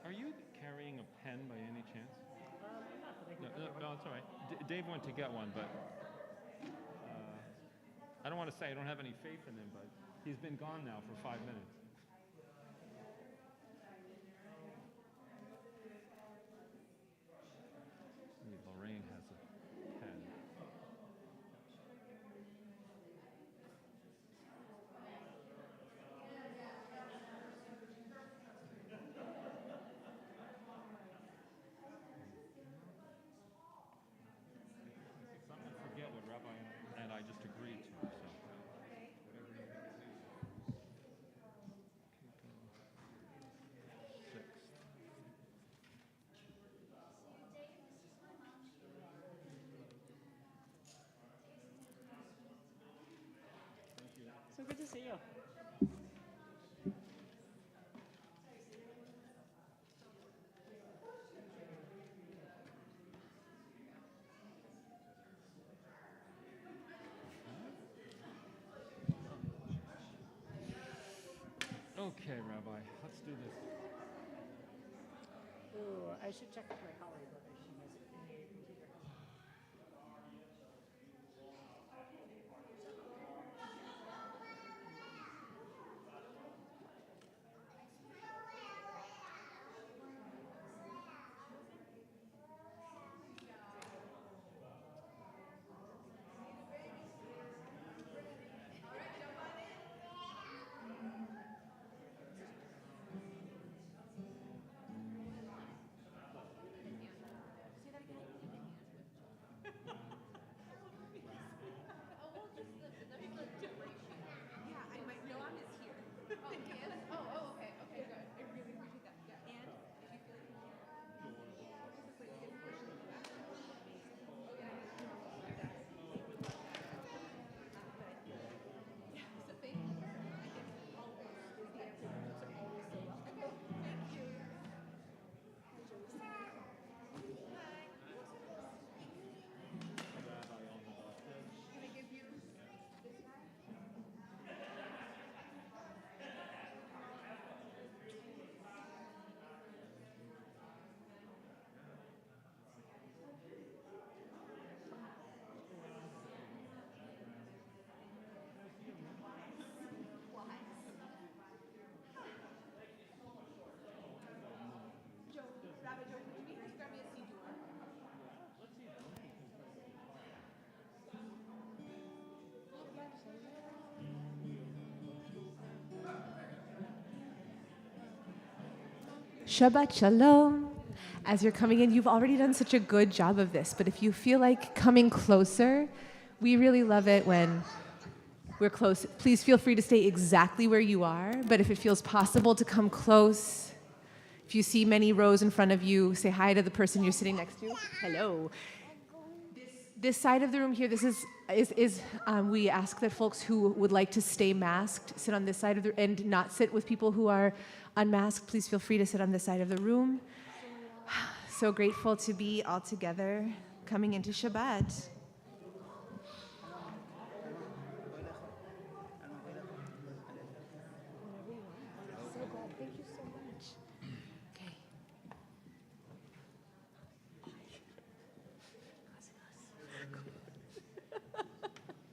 Are you carrying a pen by any chance? No, it's all right. Dave went to get one, but I don't want to say I don't have any faith in him, but he's been gone now for 5 minutes. Lorraine has a pen. Someone forget what Rabbi and I just agreed to. So. So good to see you. Okay, Rabbi, let's do this. Ooh, I should check with my colleague whether she has it in the computer. Shabbat Shalom. As you're coming in, you've already done such a good job of this, but if you feel like coming closer, we really love it when we're close. Please feel free to stay exactly where you are, but if it feels possible to come close, if you see many rows in front of you, say hi to the person you're sitting next to. Hello. This side of the room here, we ask that folks who would like to stay masked sit on this side of the and not sit with people who are unmasked. Please feel free to sit on this side of the room. So grateful to be all together coming into Shabbat. So glad. Thank you so much. Okay.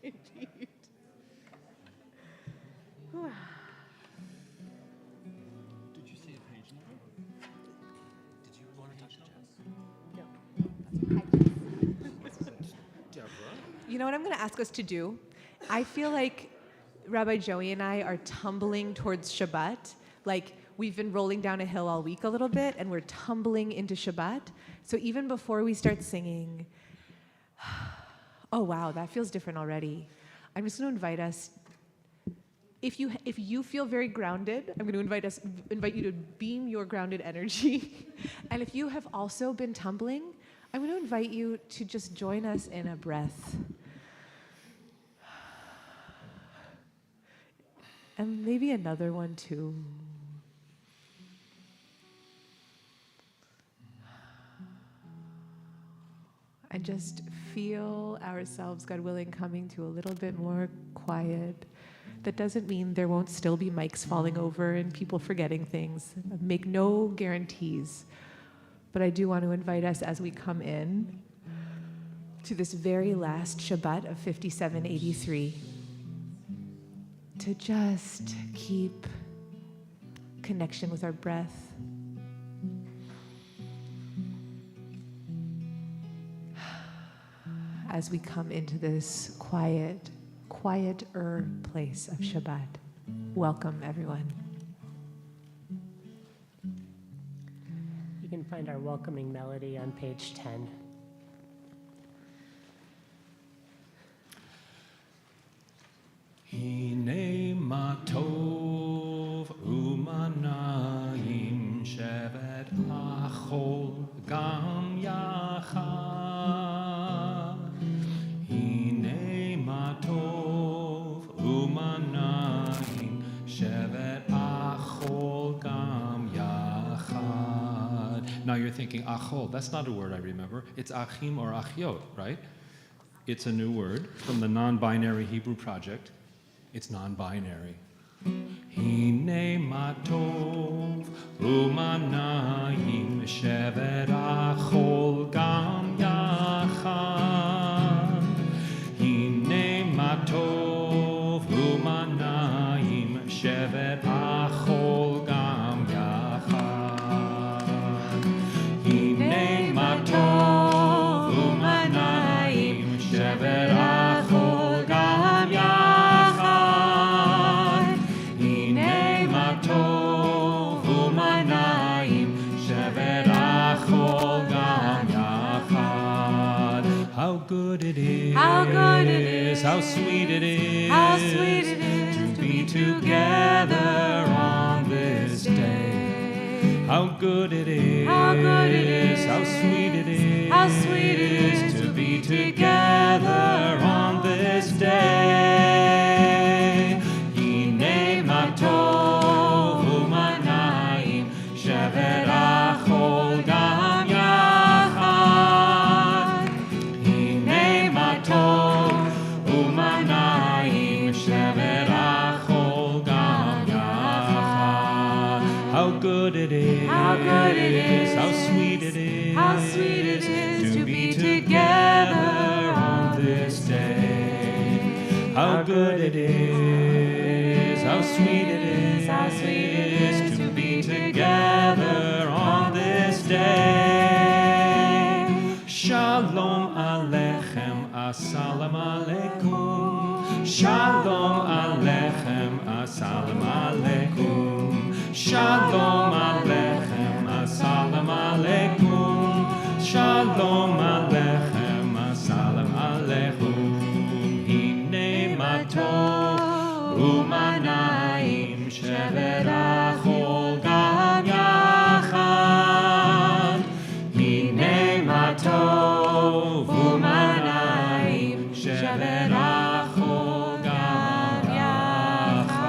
Indeed. Did you see a page number? Did you want to touch it? Deborah? You know what I'm going to ask us to do? I feel like Rabbi Joey and I are tumbling towards Shabbat. Like we've been rolling down a hill all week a little bit, and we're tumbling into Shabbat. So even before we start singing, oh wow, that feels different already. I'm just going to invite us. If you feel very grounded, I'm going to invite you to beam your grounded energy. And if you have also been tumbling, I'm going to invite you to just join us in a breath. And maybe another one too. And just feel ourselves, God willing, coming to a little bit more quiet, That doesn't mean there won't still be mics falling over and people forgetting things. Make no guarantees. But I do want to invite us as we come in to this very last Shabbat of 5783 to just keep connection with our breath. As we come into this quieter place of Shabbat. Welcome, everyone. You can find our welcoming melody on page 10. Hine ma tov u'manayim shevet achol gam yachad. Hine ma tov u'manayim shevet achol gam yachad. Now you're thinking achol, that's not a word I remember. It's achim or achiot, right? It's a new word from the non-binary Hebrew project. It's non-binary. Hine ma tov u'manayim shevet achol gam yachad. Hine ma tov u'manayim shevet achol gam yachad. Hine ma tov u'manayim shevet achol gam yachad. How good it is, how sweet it is, to be together on this day. How good it is, how sweet it is, to be together on this day. Hine ma tov u'manayim shevet achol gam yachad. Hine ma tov u'manayim shevet achol gam yachad. How good it is, how sweet it is, to be together on this day. How good it is, how sweet it is, to be together on this day. Shalom Aleichem, Assalamu Alaikum. Shalom Aleichem, Assalamu Alaikum. Shalom Aleichem, Assalamu Alaikum. Shalom Aleichem, Assalamu Alaikum. Hine ma tov u'manayim shevet achol gam yachad. Hine ma tov u'manayim shevet achol gam yachad.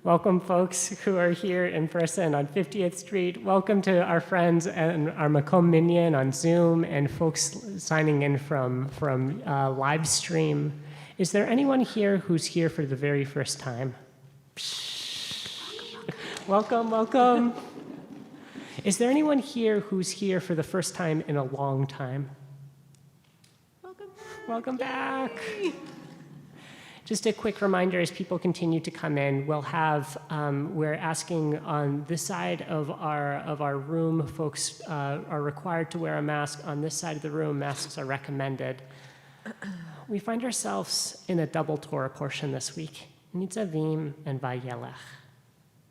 Welcome, folks who are here in person on 50th Street. Welcome to our friends and our Makom Minyan on Zoom and folks signing in from live stream. Is there anyone here who's here for the very first time? Welcome. Is there anyone here who's here for the first time in a long time? Welcome back. Just a quick reminder as people continue to come in, we're asking on this side of our room, folks are required to wear a mask. On this side of the room, masks are recommended. We find ourselves in a double Torah portion this week, Nitzavim and Vayelech.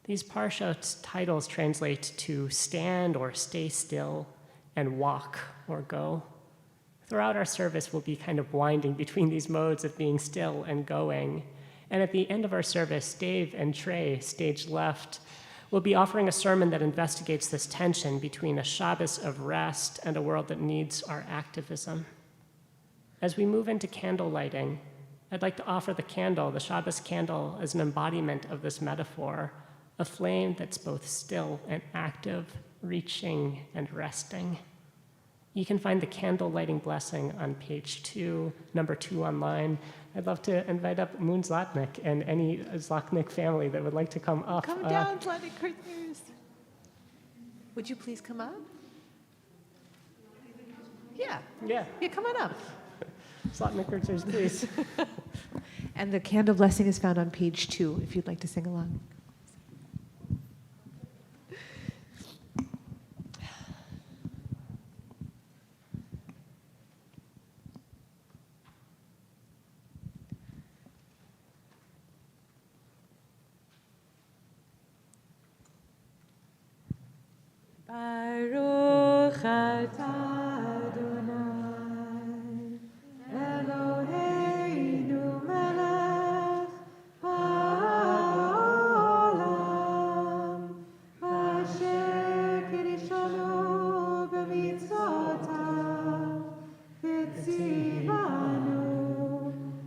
These Parshot titles translate to stand or stay still and walk or go. Throughout our service, we'll be kind of winding between these modes of being still and going. And at the end of our service, Dave and Trey, stage left, will be offering a sermon that investigates this tension between a Shabbos of rest and a world that needs our activism. As we move into candle lighting, I'd like to offer the candle, the Shabbos candle, as an embodiment of this metaphor, a flame that's both still and active, reaching and resting. You can find the candle lighting blessing on page 2, number 2 online. I'd love to invite up Moon Zlatnik and any Zlatnik family that would like to come up. Come down, Zlatnik Kurtners. Would you please come up? Yeah. Yeah, Come on up. Zlatnik Kurtzers, please. And the candle blessing is found on page 2, if you'd like to sing along. Baruch atah Adonai, Eloheinu melech haolam, asher kirishanu b'mitzvotav, v'tzivanu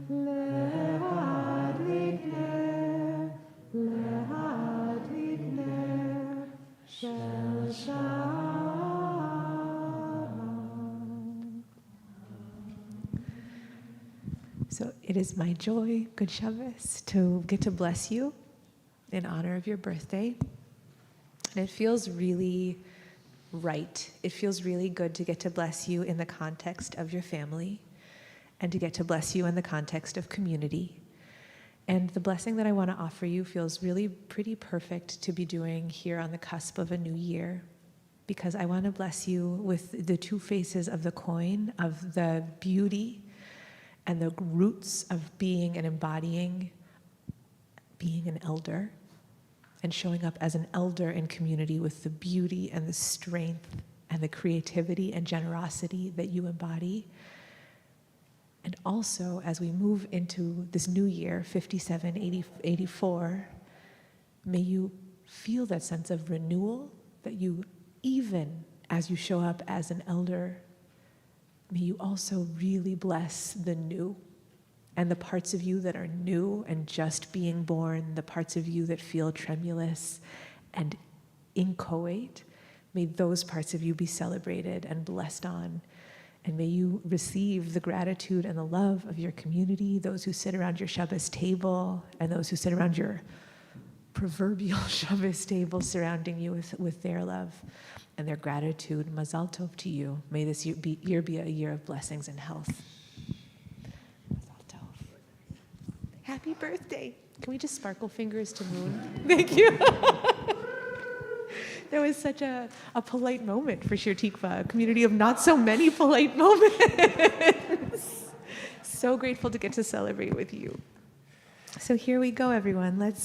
lehadlik ner shel Shalom. So it is my joy, Good Shabbos, to get to bless you in honor of your birthday. And it feels really right. It feels really good to get to bless you in the context of your family and to get to bless you in the context of community. And the blessing that I want to offer you feels really pretty perfect to be doing here on the cusp of a new year, because I want to bless you with the two faces of the coin of the beauty and the roots of being and embodying being an elder and showing up as an elder in community with the beauty and the strength and the creativity and generosity that you embody. And also, as we move into this new year, 5784, may you feel that sense of renewal, that you, even as you show up as an elder, may you also really bless the new and the parts of you that are new and just being born, the parts of you that feel tremulous and inchoate. May those parts of you be celebrated and blessed on. And may you receive the gratitude and the love of your community, those who sit around your Shabbos table and those who sit around your proverbial Shabbos table surrounding you with their love and their gratitude. Mazal tov to you. May this year be a year of blessings and health. Mazal tov. Happy birthday. Can we just sparkle fingers to Moon? Thank you. That was such a polite moment for Shir Tikva, a community of not so many polite moments. So grateful to get to celebrate with you. So here we go, everyone. Let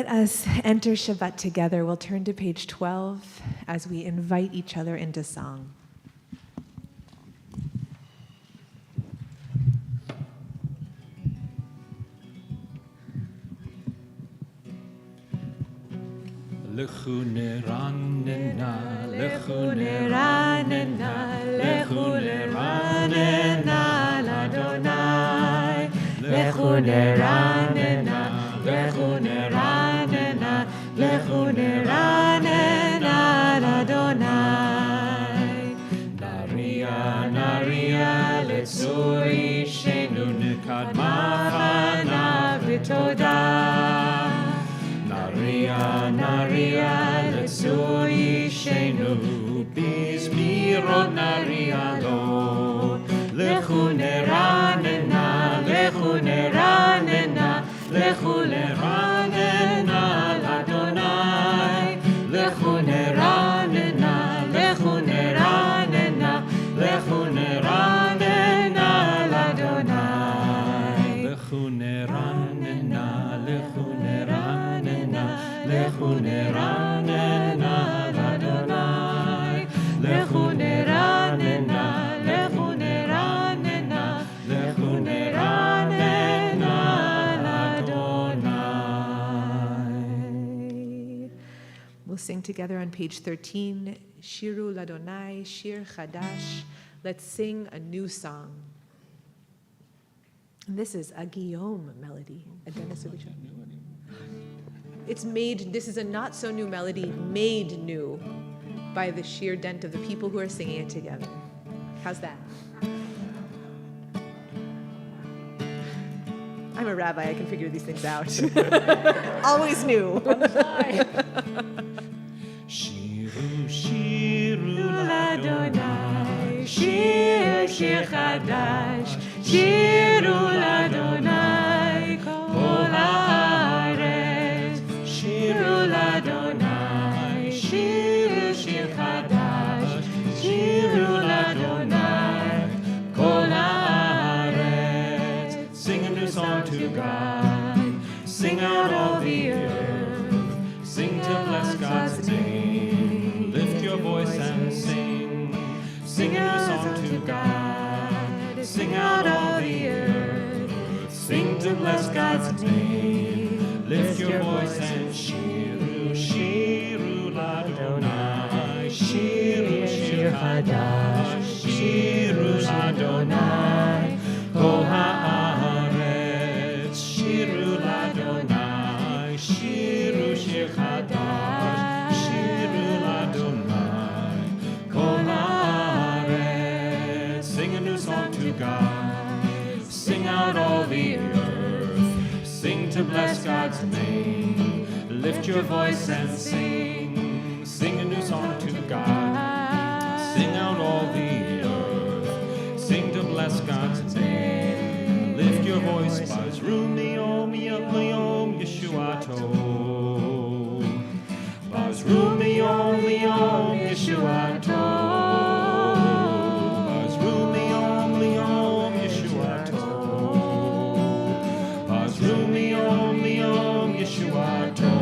us enter Shabbat together. We'll turn to page 12 as we invite each other into song. Lechu neranena, lechu neranena, lechu neranena, l'Adonai. Lechu neranena, lechu neranena, lechu neranena, l'Adonai. Naria, naria, letzur ishenu nekadma Fanav v'todah. Naria, letzur ishenu bizmirot naria lo. Lechu neranena, lechu neranena, lechu neranena l'Adonai. Lechu neranena, lechu neranena, lechu neranena l'Adonai. Lechu neranena, lechu neranena, lechu neranena l'Adonai. Lechu neranena, lechu neranena, lechu neranena l'Adonai. We'll sing together on page 13, Shiru l'Adonai, Shir Chadash. Let's sing a new song. And this is a Guillaume melody. It's made, this is a not so new melody, made new by the sheer dent of the people who are singing it together. How's that? I'm a rabbi, I can figure these things out. Always knew. Shiru, shiru L'Adonai, shir, shir chadash, shiru l'Adonai, kol haaretz. Shiru l'Adonai, shir, shir chadash, shiru l'Adonai, kol haaretz. Sing a new song to God. Sing out all the earth. Sing to bless God's name. Lift your voice and sing. Sing a new song to God. Sing out all the earth. Sing to bless God's name. Lift your voice and shiru, shiru l'Adonai. Shiru, shir chadash. Shiru l'Adonai. Kol haaretz. Shiru l'Adonai. Shiru, shir chadash. Shiru l'Adonai. Kol haaretz. Sing a new song to God. Sing out all the earth. Sing to bless God's name. Lift your voice and sing. Sing a new song to God. Sing out all the earth. Sing to bless God's name. Lift your voice. Bazru miyom yom Yeshuato. Bazru miyom Yeshuato. Bazru miyom Yeshuato. Bazru miyom Yeshuato.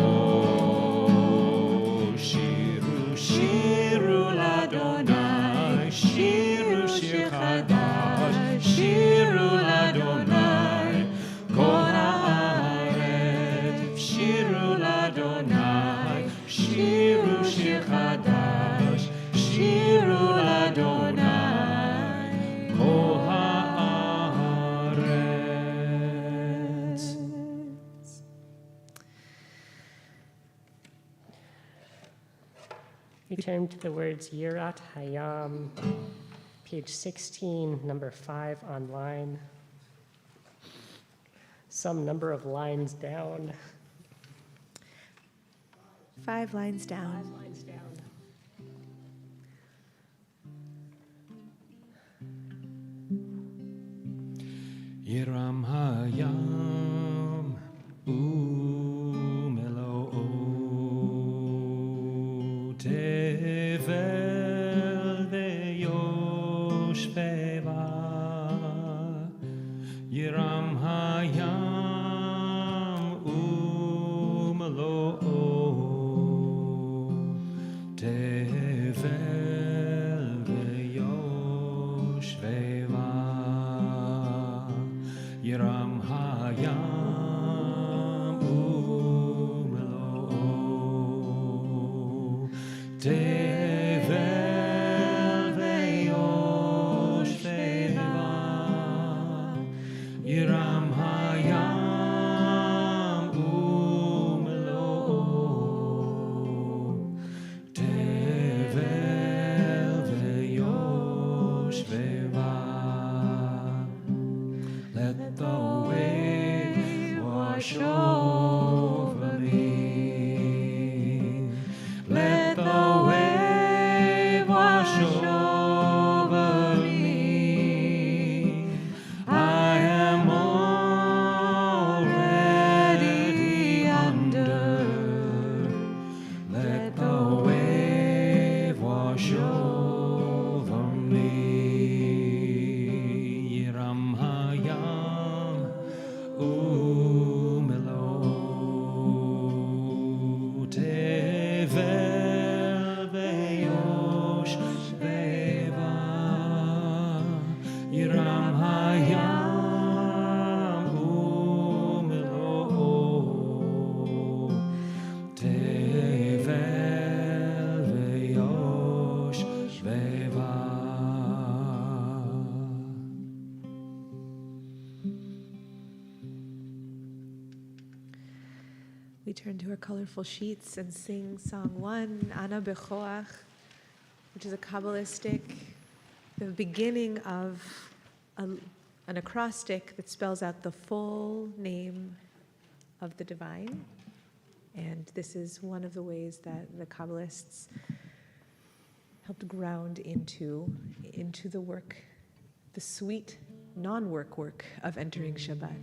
Shiru, shiru l'Adonai. Shiru, shir chadash. Shiru l'Adonai. Kol haaretz. Shiru l'Adonai. Shiru, shir chadash. Shiru l'Adonai. Kol haaretz. We turn to the words Yirat Hayam, page 16, number 5 online. Some number of lines down. 5 lines down. Yiram hayam umelo tevel veyoshveva. Yiram hayam umelo tevel veyoshveva. Yiram hayam umelo tevel veyoshveva. Yiram hayam umelo tevel veyoshveva. Let the wave wash over me. Let the wave wash over me. I am already under. Let the wave wash over me. Yiram hayam umelo tevel veyoshveva. Yiram hayam umelo tevel veyoshveva. We turn to our colorful sheets and sing song 1, Ana Bechoach, which is a Kabbalistic, the beginning of an acrostic that spells out the full name of the divine. And this is one of the ways that the Kabbalists helped ground into the work, the sweet non-work work of entering Shabbat.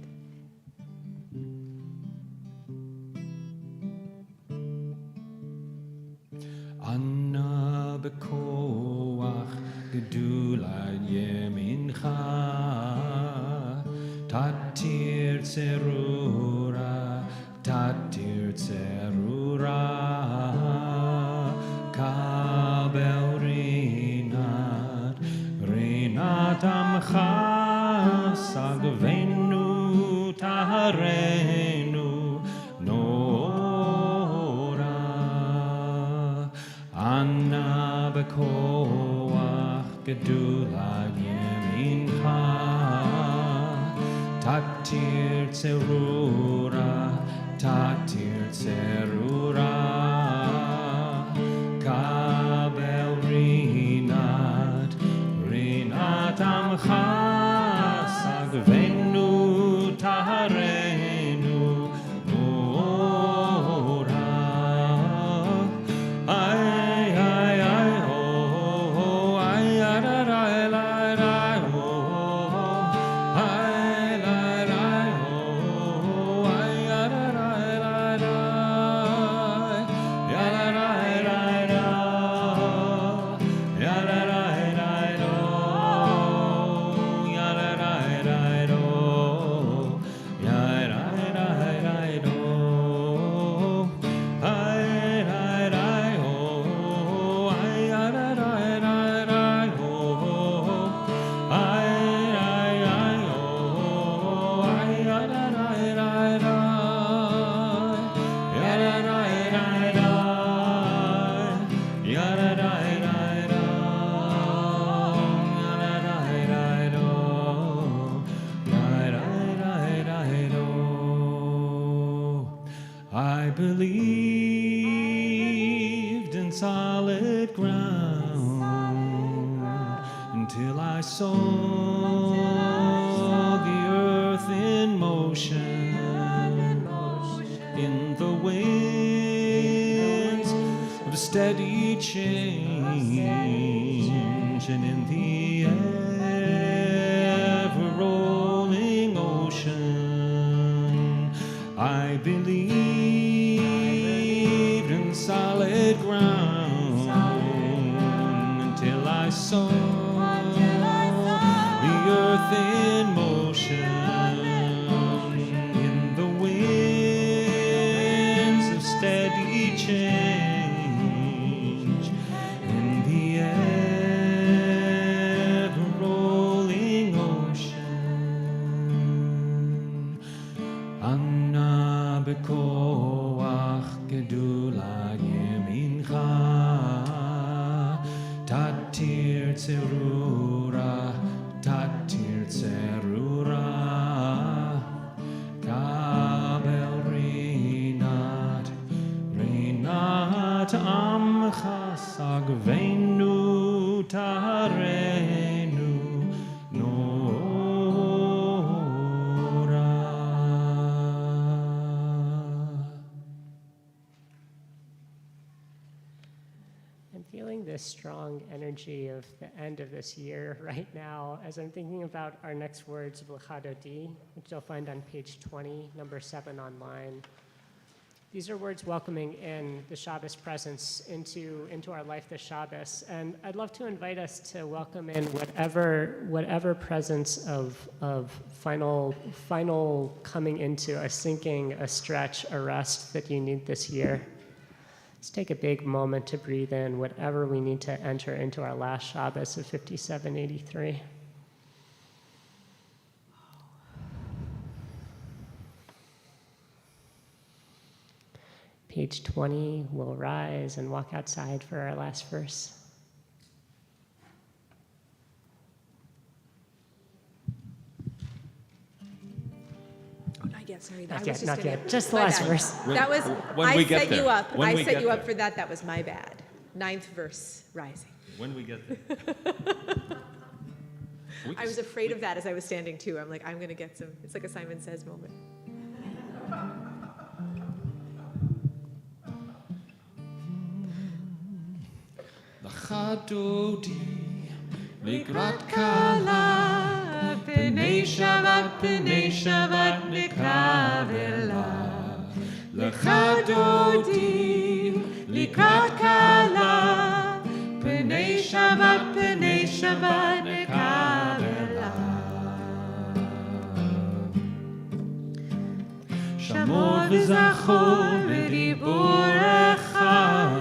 Anna bekoach gedula yemincha tatir tzerura kabel rinat amcha sagvenu taharenu Anna bekoach gedula yemincha tatir tzerura kabel rinat amcha sagvenu taharenu I believed in solid ground until I saw the earth in motion, in the winds of steady change, and in the ever-rolling ocean. I believed in solid ground until I saw the earth in motion, in the winds of steady change, in the ever-rolling ocean. Anna bekoach gedula yemincha tatir tzerura kabel rinat amcha sagvenu taharenu I'm feeling this strong energy of the end of this year right now as I'm thinking about our next words of L'chadodi, which you'll find on page 20, number 7 online. These are words welcoming in the Shabbos presence into our life this Shabbos. And I'd love to invite us to welcome in whatever presence of final coming into a sinking, a stretch, a rest that you need this year. Let's take a big moment to breathe in whatever we need to enter into our last Shabbos of 5783. Page 20, we'll rise and walk outside for our last verse. Oh, not yet, sorry. Not yet. Just the last verse. That was, When I we get set you there. up. When I we set get you up there. for that. That was my bad. 9th verse, rising. when we get there. I was afraid of that as I was standing too. I'm like, I'm going to get some. It's like a Simon Says moment. L'chadodi לקראת כלה, פני שבת נקרב אליו. l'chadodi לקראת כלה, פני שבת נקרב אליו. שמור וזכור בדיבור אחד,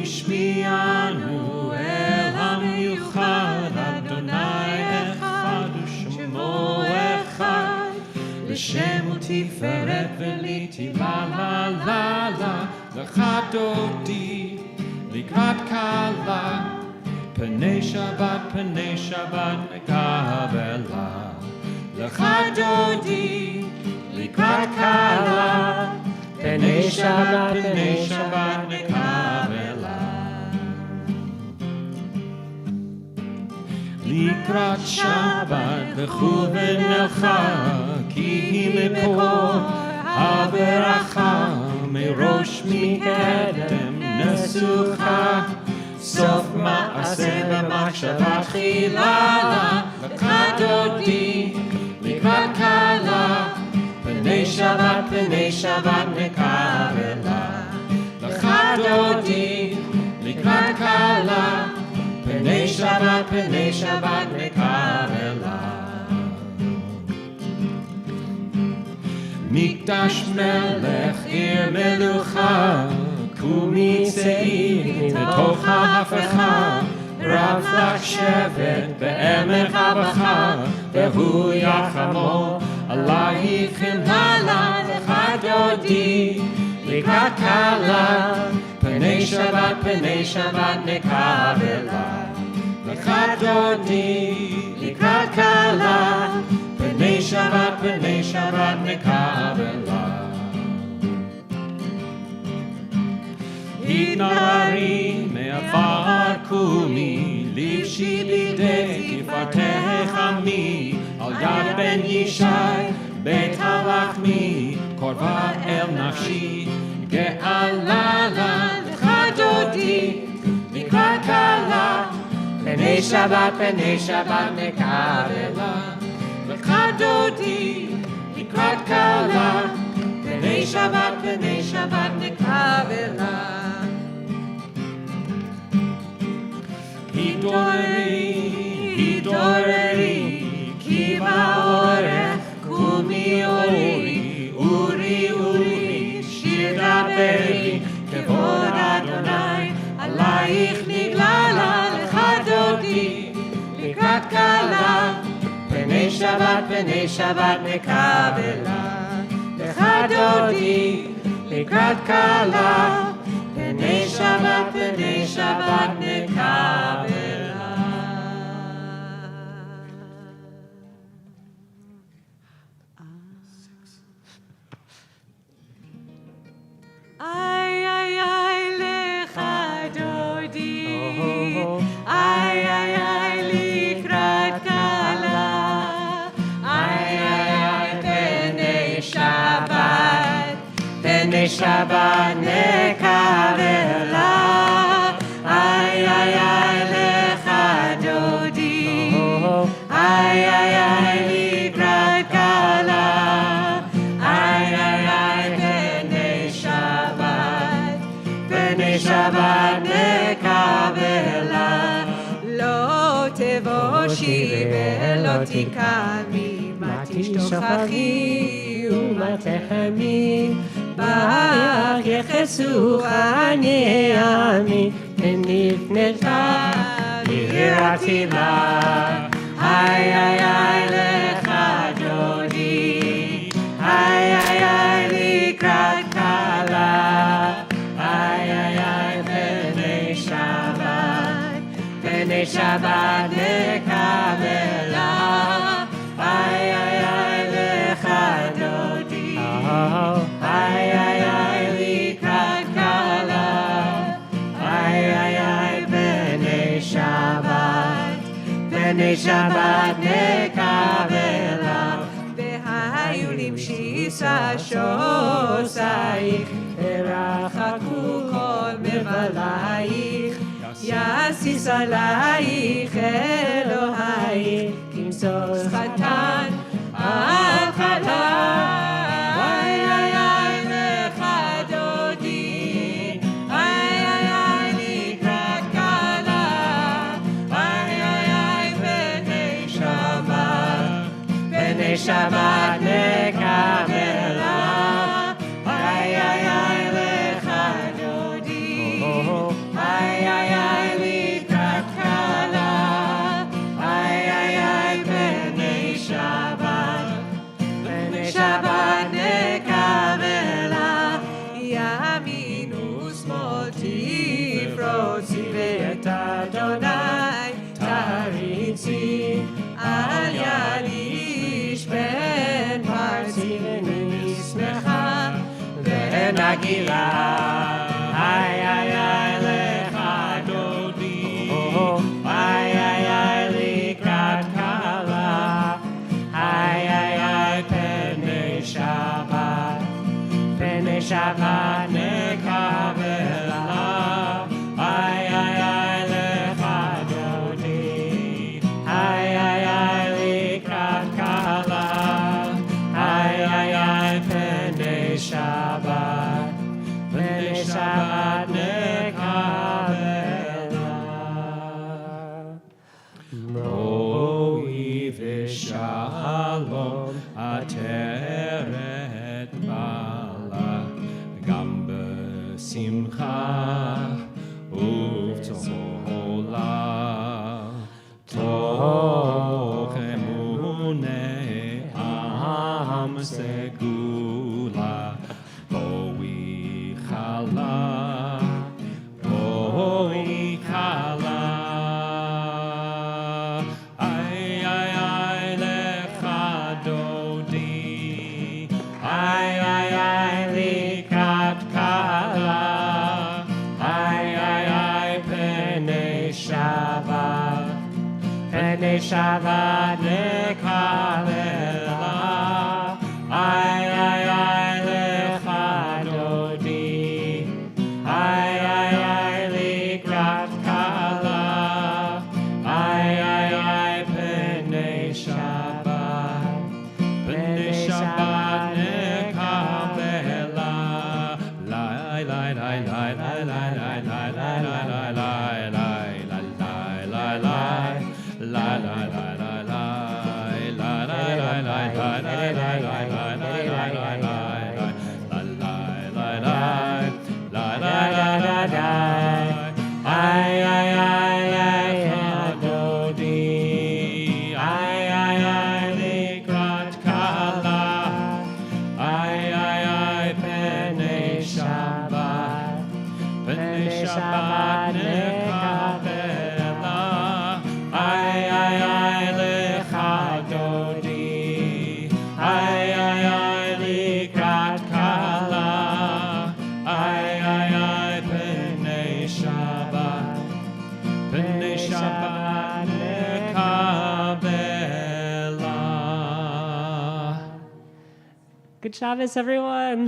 השמיענו אל המיוחד, אדוני אחד ושמו אחד, לשם ותפארת ולתהילה לה לה לה. l'chadodi לקראת כלה, פני שבת נקרב אליו. l'chadodi לקראת כלה, פני שבת נקרב אליו. לקראת שבת לכו ונלכה, כי היא מקור הברכה, מראש מקדם נסוכה, סוף מעשה במחשבה תחילה לה. l'chadodi לקראת כלה, פני שבת נקרב אליו. l'chadodi לקראת כלה, פני שבת נקרב אליו. מקדש מלך עיר מלוכה, קומי צאי מתוך ההפכה, רב לך שבט בעמק הבכה, והוא יחמו עלייך חמלה. l'chadodi לקראת כלה, פני שבת נקרב אליו. l'chadodi לקראת כלה, פני שבת נקרב אליו. התנערי מעפר קומי, לבשי בידי תפארתך עמי, על יד בן ישי בית הלחמי, קרבה אל נפשי גאלה לה. l'chadodi לקראת כלה, פני שבת נקרב אליו. l'chadodi לקראת כלה, פני שבת נקרב אליו. התעוררי כי באורך, קומי אורי, שיר דברי, כבוד אדוני עלייך נגלה לה. l'chadodi לקראת כלה, פני שבת נקרב אליו. l'chadodi לקראת כלה, פני שבת נקרב אליו. איי איי איי l'chadodi, איי איי איי לקראת כלה, איי איי איי פני שבת נקרב אליו. איי איי איי l'chadodi, איי איי איי לקראת כלה, איי איי איי פני שבת נקרב אליו. לא תבושי ולא תקמי, מה תשתוכחי ומה תחמי, בך יחסוך אני עמי, ונפנתה יראתי לה. איי איי איי l'chadodi, איי איי איי לקראת כלה, איי איי איי פני שבת נקרב אליו. איי איי איי l'chadodi, איי איי איי לקראת כלה, איי איי איי פני Shabbat nekavela. והיו למשיסה שוסייך, ורחקו כל מבלייך, יסיס עלייך אלוהייך, כמסוס חתן על חתן. איי איי איי לך דודי, איי איי איי לקראת כלה, איי איי איי בני שבת נקבלה, איי איי איי לך דודי, איי איי איי לקראת כלה, איי איי איי בני שבת נקבלה, ימין ושמאל תפרוצי ואת אדוני תריצי, אל יליש בן פרצי ונשמחה ונגילה. איי איי איי לך דודי, איי איי איי לקראת כלה, איי איי איי פני שבת נקבלה, איי איי איי לך דודי, איי איי איי לקראת כלה, איי איי איי פני שבת נקבלה. בואי ושלום עטרת בעלה, גם בשמחה ובצהלה, תוך אמוני עם סגולה. בואי חלה, בואי חלה, איי איי איי לך דודי, איי איי איי לקראת כלה, איי איי איי פני שבת נקבלה, איי איי איי לך דודי, איי איי איי לקראת כלה, איי איי איי פני שבת נקבלה. לי לי לי לי לי לי לי לי Shabbat nekavela, ay ay ay lecha dodi, ay ay ay likrat kala, ay ay ay pnei Shabbat nekavela. Good Shabbos, everyone.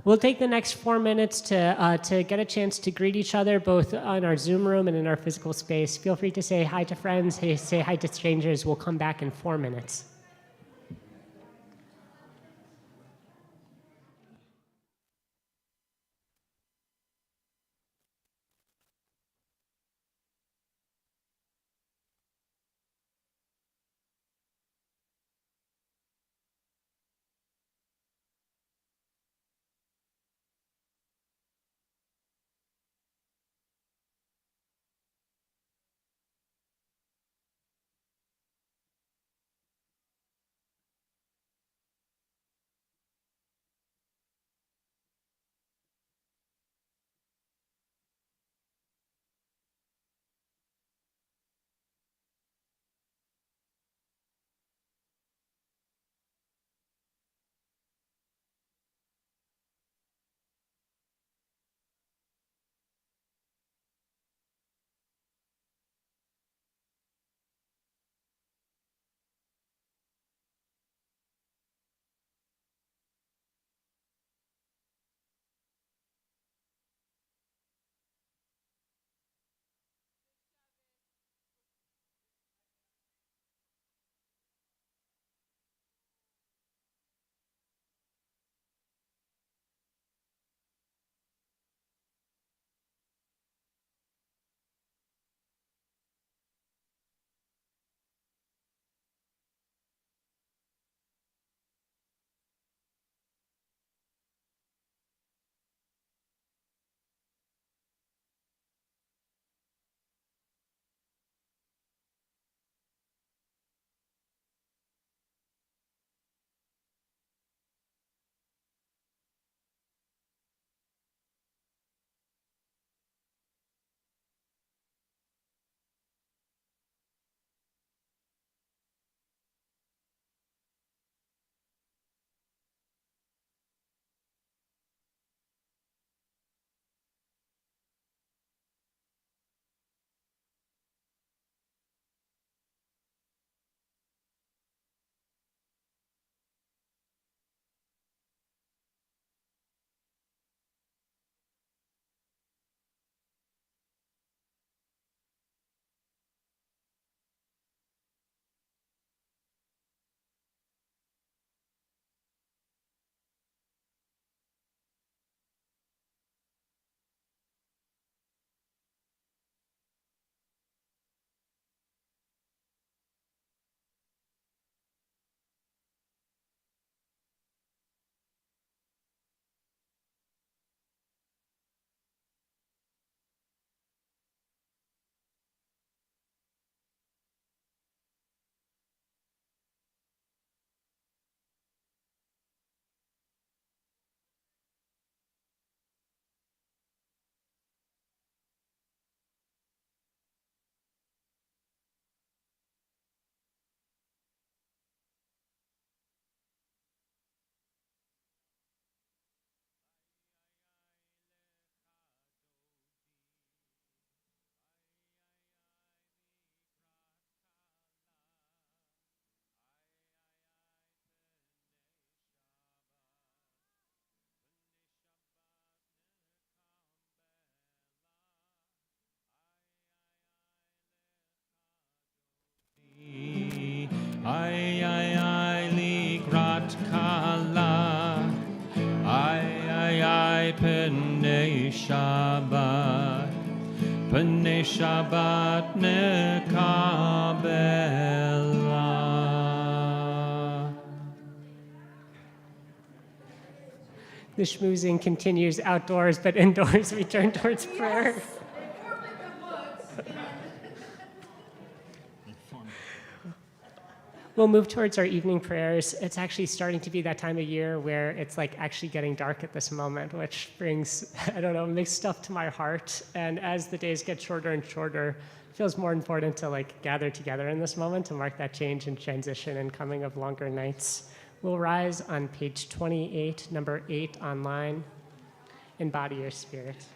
We'll take the next 4 minutes to get a chance to greet each other, both in our Zoom room and in our physical space. Feel free to say hi to friends, say hi to strangers. We'll come back in 4 minutes. P'nei Shabbat nekabela. The schmoozing continues outdoors, but indoors we turn towards prayer. We'll move towards our evening prayers. It's actually starting to be that time of year where it's like actually getting dark at this moment, which brings, I don't know, mixed stuff to my heart. And as the days get shorter and shorter, it feels more important to like gather together in this moment to mark that change and transition and coming of longer nights. We'll rise on page 28, number 8 online. Embody your spirit.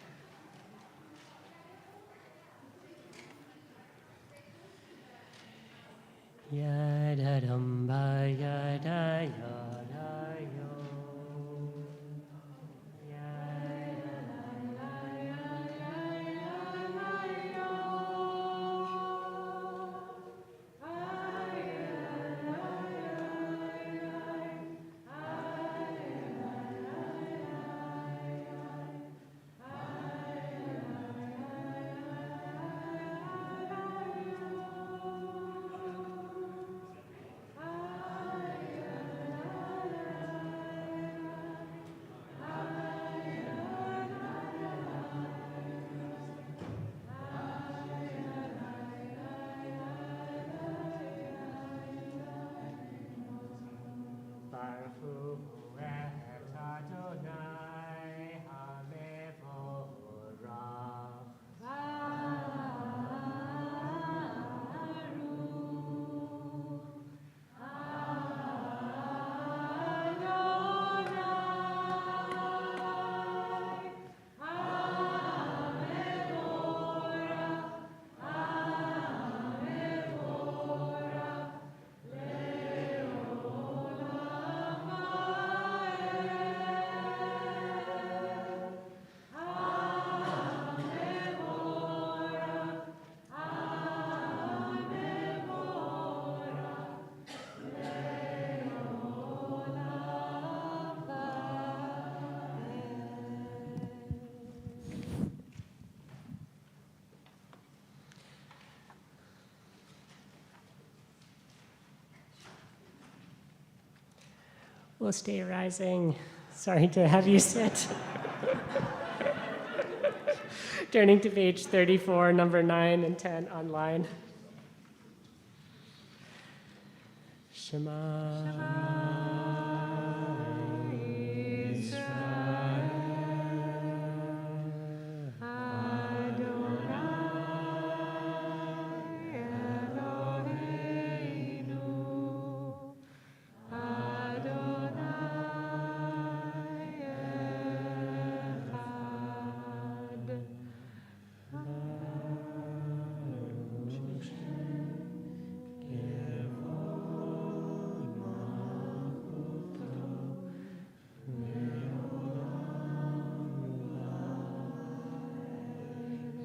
Yada damba yada yada yo. We'll stay rising. Sorry to have you sit. Turning to page 34, number 9 and 10 online. Shema.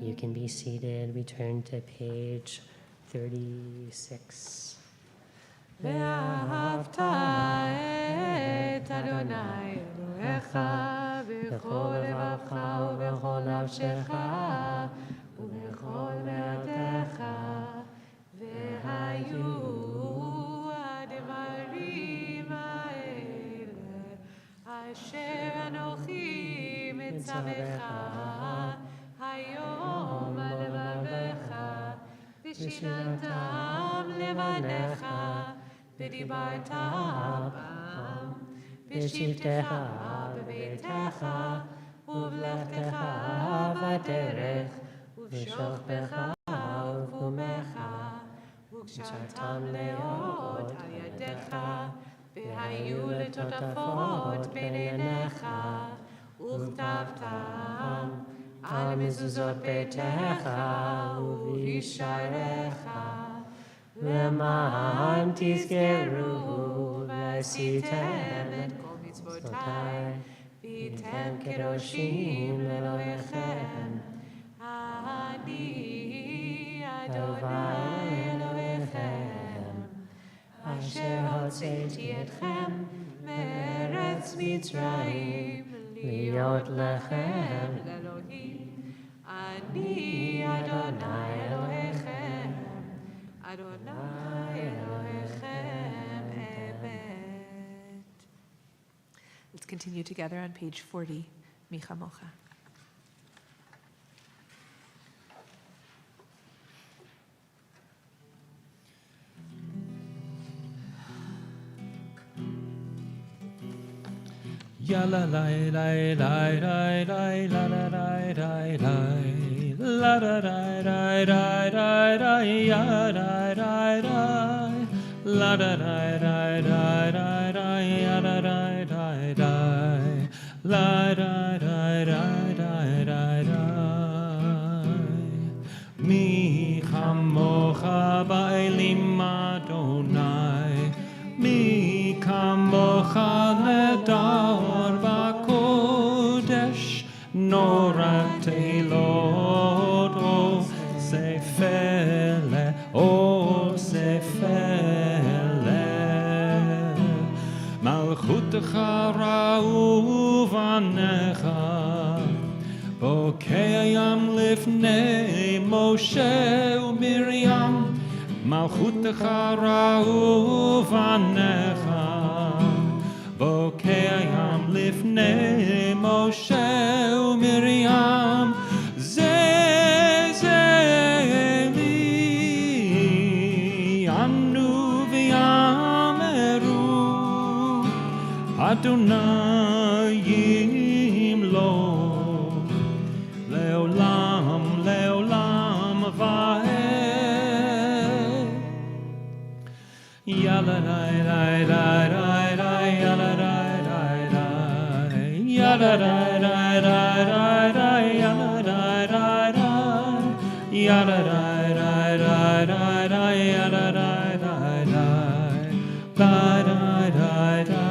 You can be seated. We turn to page 36. ואהבת את אדוני אלוהיך בכל לבבך ובכל נפשך ובכל מאודך, והיו הדברים האלה אשר אנוכי מצווך היום על לבבך, ושיננתם לבניך, ודיברת בם בשבתך בביתך ובלכתך בדרך ובשוכבך ובקומך, וקשרתם להיות על ידך, והיו לטוטפות בין עיניך, וכתבתם על מזוזות ביתך ובישעריך, למען תזכרו ועשיתם את כל מצוותיי, והייתם קדושים לאלוהיכם. אני אדוני אלוהיכם, אשר הוצאתי אתכם מארץ מצרים להיות לכם. לאלוהים. אני אדוני אלוהיכם, אדוני אלוהיכם אמת. Let's continue together on page 40, Mi Chamocha. Ya la la la la la la la la la la la da da da da da da ya da da da la da da da da da da ya da da da da la da da da da da da mi chamocha ba'elim Adonai mi kamocha ledar b'kodesh norat teilot o sefele malchutecha ra'uvanecha bokeyam lifnei Moshe u'Miriam malchutecha ra'uvanecha bokeyam lifnei Moshe u'Miriam ze li anu v'yameru Adonai yimlo leolam leolam va'ed ya la la la la la la ya la la la la ya la la la la la la ya la la la la ya la la la la la la ya la la la la la la la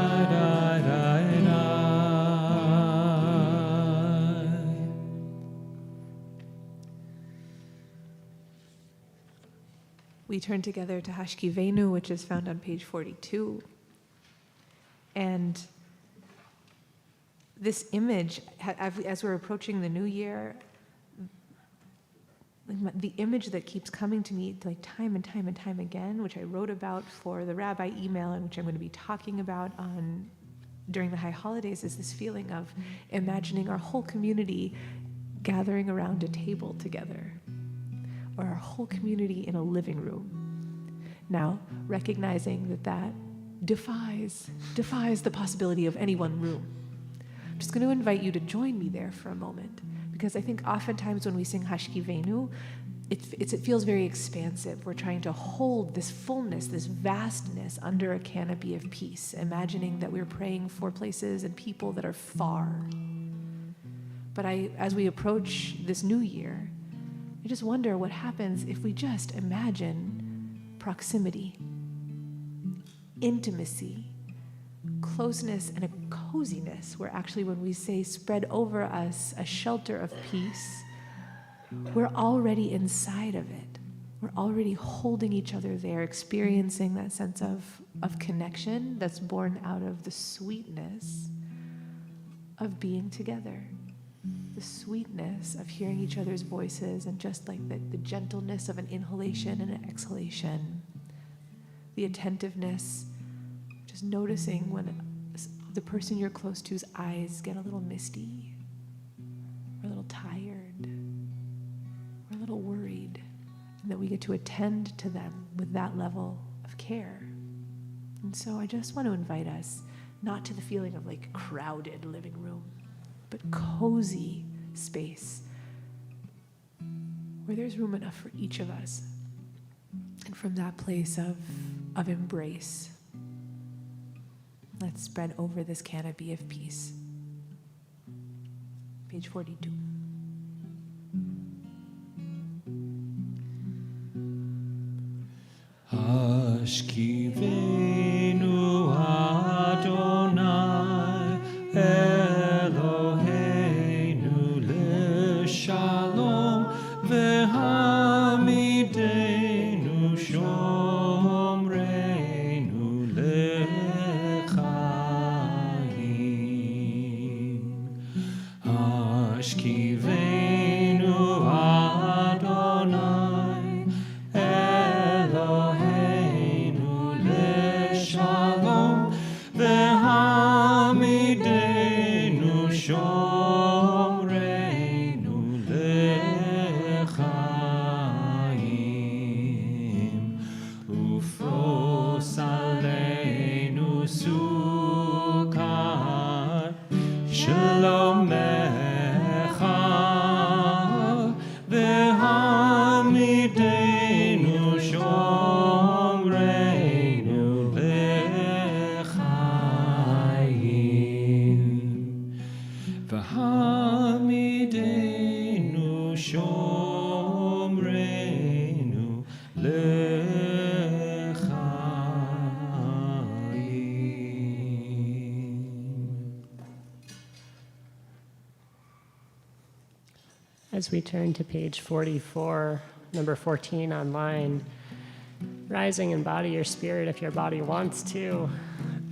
We turn together to Hashkivenu, which is found on page 42. And this image, as we're approaching the new year, the image that keeps coming to me like time and time and time again, which I wrote about for the rabbi email and which I'm going to be talking about during the high holidays, is this feeling of imagining our whole community gathering around a table together, or our whole community in a living room. Now, recognizing that defies the possibility of any one room. I'm just going to invite you to join me there for a moment, because I think oftentimes when we sing Hashkivenu, it feels very expansive. We're trying to hold this fullness, this vastness under a canopy of peace, imagining that we're praying for places and people that are far. But as we approach this new year, I just wonder what happens if we just imagine proximity, intimacy, closeness, and a coziness, where actually when we say spread over us a shelter of peace, we're already inside of it. We're already holding each other there, experiencing that sense of connection that's born out of the sweetness of being together. The sweetness of hearing each other's voices, and just like the gentleness of an inhalation and an exhalation. The attentiveness, just noticing when the person you're close to's eyes get a little misty, or a little tired, or a little worried, and that we get to attend to them with that level of care. And so I just want to invite us not to the feeling of like crowded living room, but cozy space where there's room enough for each of us. And from that place of embrace, let's spread over this canopy of peace. Page 42. Hashkivenu Adonai Eloheinu leShalom v'hamidenu shomreinu lechaim Yashkivenu Adonai Eloheinu leshalom v'hamidenu shomreinu lechaim ufros aleinu sukkah shalomecha v'hamidenu shomreinu lechaim v'hamidenu shomreinu lechaim. As we turn to page 44, number 14 online, rising and body your spirit if your body wants to.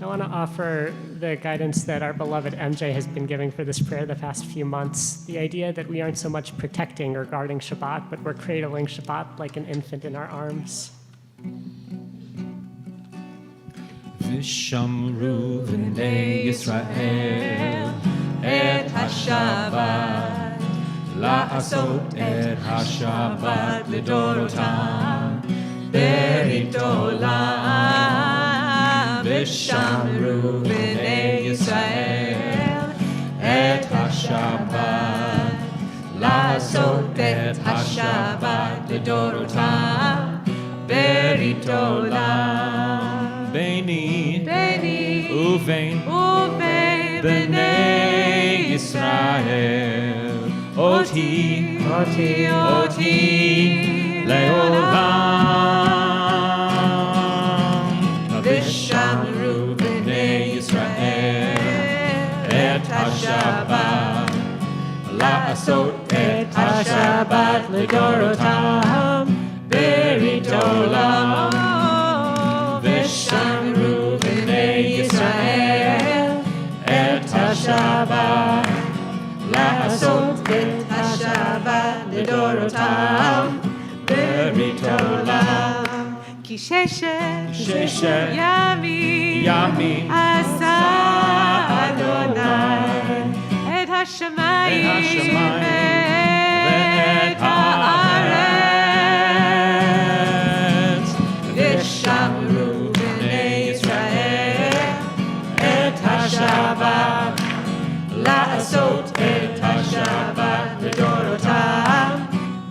I want to offer the guidance that our beloved MJ has been giving for this prayer the past few months. The idea that we aren't so much protecting or guarding Shabbat, but we're cradling Shabbat like an infant in our arms. Vishamru v'nei Yisrael et HaShabbat la'asot et HaShabbat l'dorotam berit olam Vishamru v'nei Yisrael et HaShabbat la'asot et HaShabbat l'dorotam berit olam Beini uvein b'nei Yisrael oti leolam v'shamru b'nei Yisrael et HaShabbat la'asot et HaShabbat l'dorotam berit olam v'shamru b'nei Yisrael et HaShabbat la'asot et HaShabbat l'dorotam berit olam כי ששת ששת ימים עשה אדוני את השמיים ואת הארץ ושמרו בני ישראל את השבת לעשות את השבת לדורותם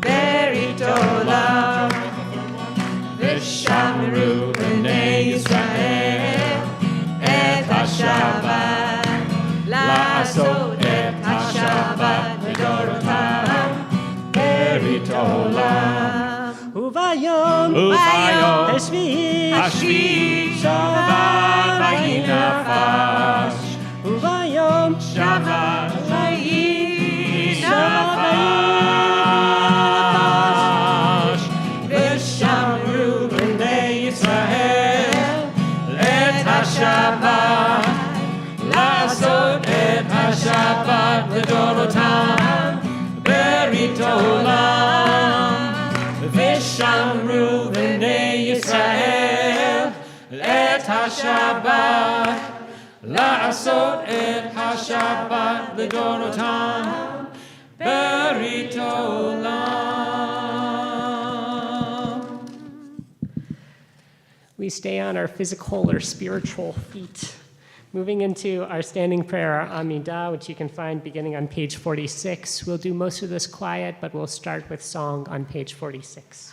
ברית עולם ושמרו בני ישראל את השבת לעשות את השבת לדורותם ברית עולם וביום השביעי שבת ויהי נפש וביום שבת ויהי נפש ושמרו בני ישראל את השבת לעשות את השבת לדורותם ברית עולם ושמרו בני ישראל את השבת לעשות את השבת לדורותם ברית עולם. we stay on our physical or spiritual feet. Moving into our standing prayer, our Amidah, which you can find beginning on page 46. We'll do most of this quiet, but we'll start with song on page 46.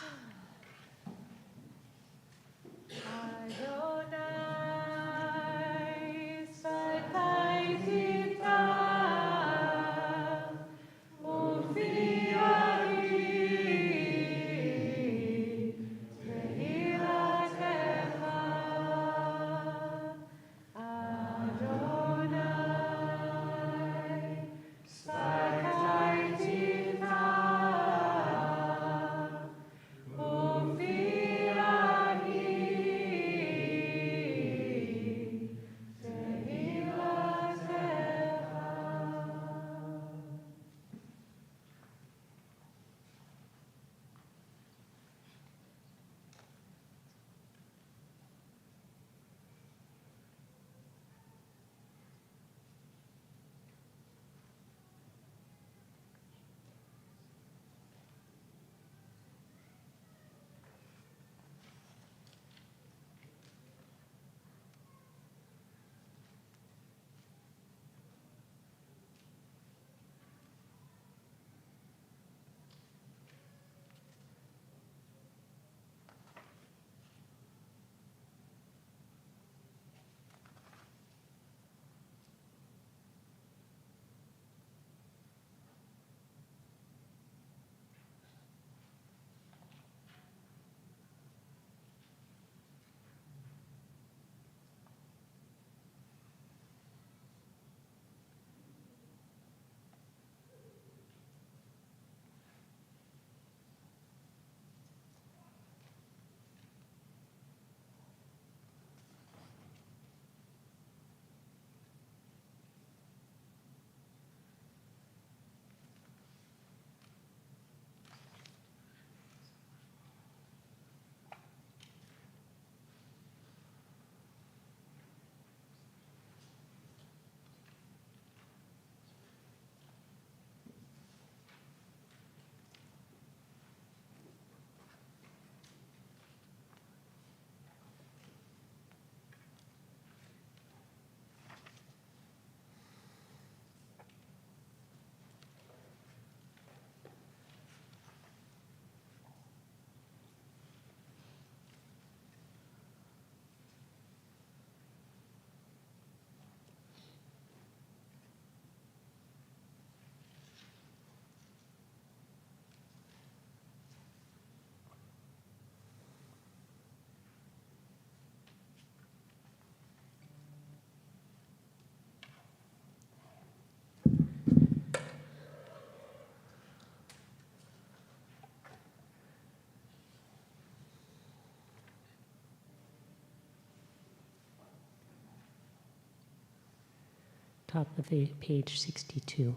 top of page 62.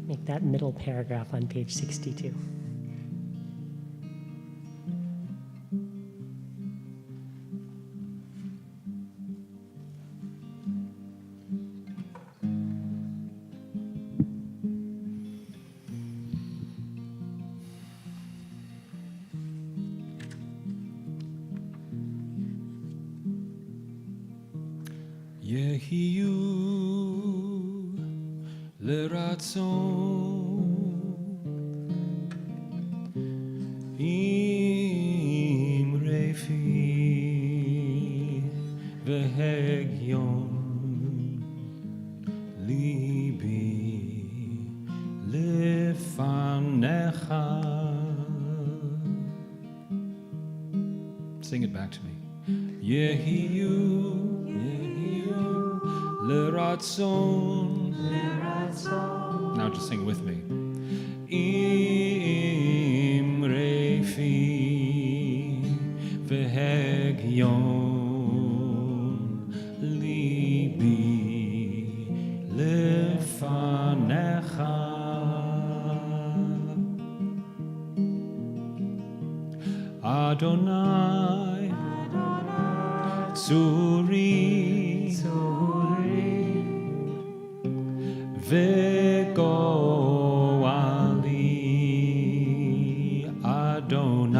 Make that middle paragraph on page 62. יהיו לרצון עם רפי והגיון ליבי לפניך. Sing it back to me. יהיו לרצון. Now just sing with me. עם רפי והגיון ליבי לפניך. אדוני צורי וגואלי. אדוני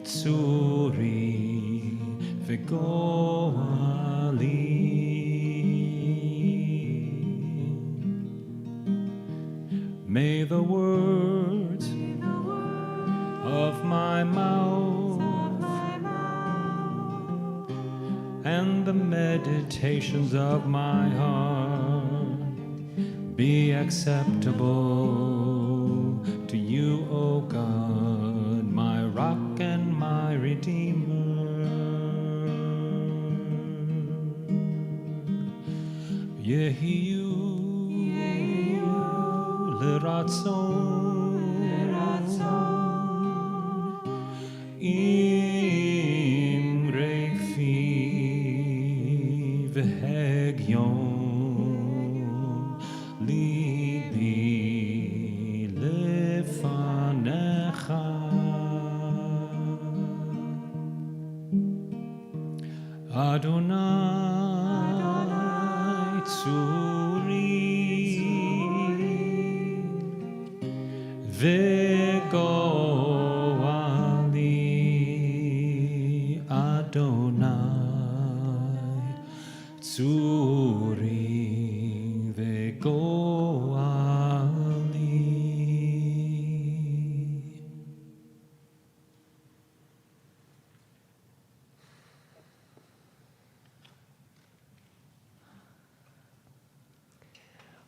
צורי וגואלי. May the words of my mouth and the meditations of my heart be acceptable to you, O God, my rock and my redeemer. Yehiyu liratzon im refi והגיון ליבי לפניך. אדוני צורי וגואלי. אדוני צורי וגואלי.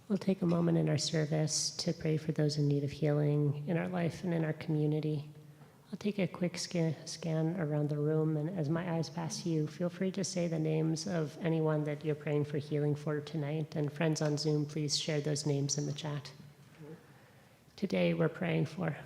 We'll take a moment in our service to pray for those in need of healing in our life and in our community. I'll take a quick scan around the room, and as my eyes pass you, feel free to say the names of anyone that you're praying for healing for tonight. And friends on Zoom, please share those names in the chat. Today we're praying for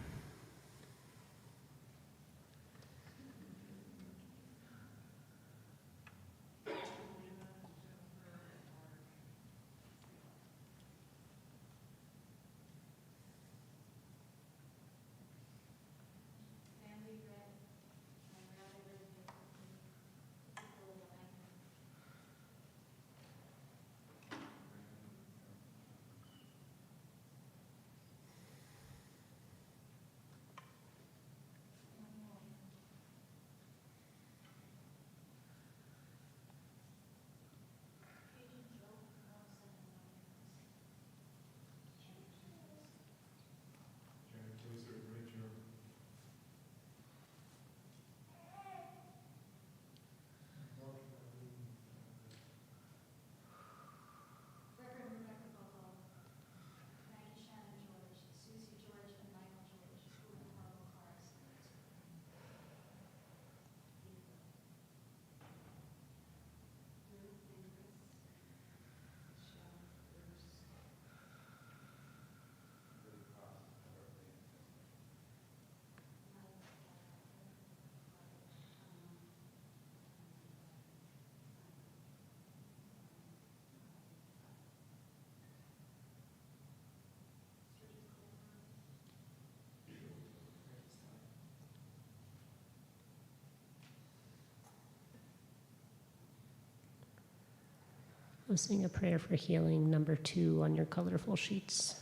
We'll sing a prayer for healing, number 2 on your colorful sheets.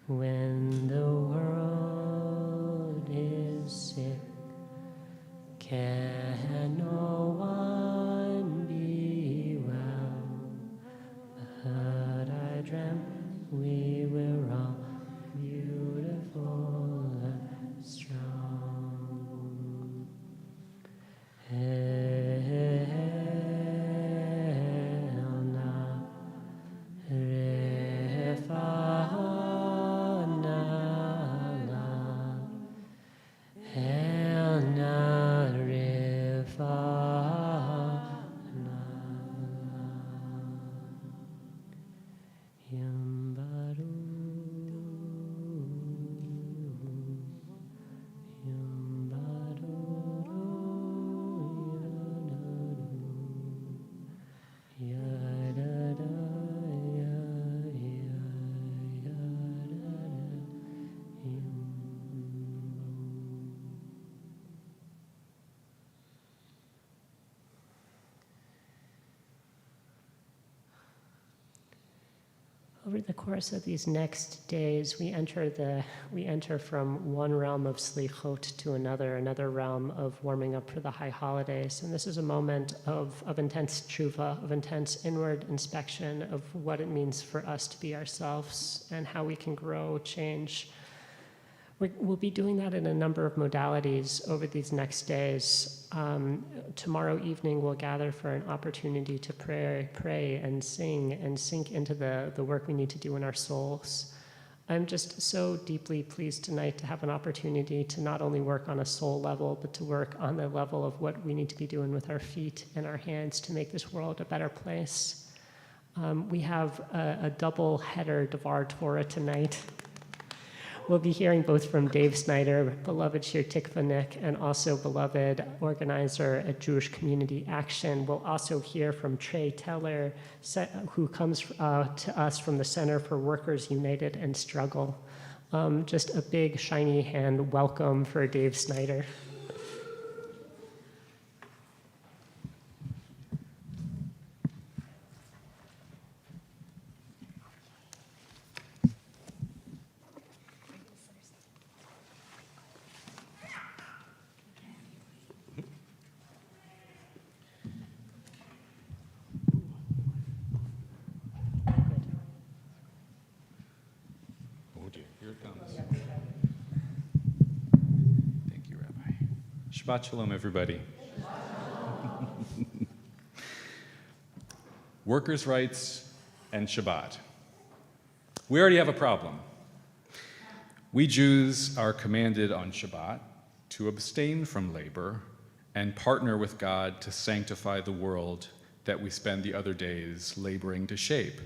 When the world is sick, can no one be well? But I dreamt we were all beautiful and strong. Elna Refanala Elna Refanala Yambaru Over the course of these next days, we enter from one realm of slichot to another realm of warming up for the high holidays. And this is a moment of intense tshuva, of intense inward inspection of what it means for us to be ourselves and how we can grow, change. We'll be doing that in a number of modalities over these next days. Tomorrow evening, we'll gather for an opportunity to pray and sing and sink into the work we need to do in our souls. I'm just so deeply pleased tonight to have an opportunity to not only work on a soul level, but to work on the level of what we need to be doing with our feet and our hands to make this world a better place. We have a double header Devar Torah tonight. We'll be hearing both from Dave Snyder, beloved Shir Tikvanik, and also beloved organizer at Jewish Community Action. We'll also hear from Trey Teller, who comes to us from the Center for Workers United and Struggle. Just a big, shiny hand welcome for Dave Snyder. Shabbat Shalom, everybody. Workers' rights and Shabbat. We already have a problem. We Jews are commanded on Shabbat to abstain from labor and partner with God to sanctify the world that we spend the other days laboring to shape.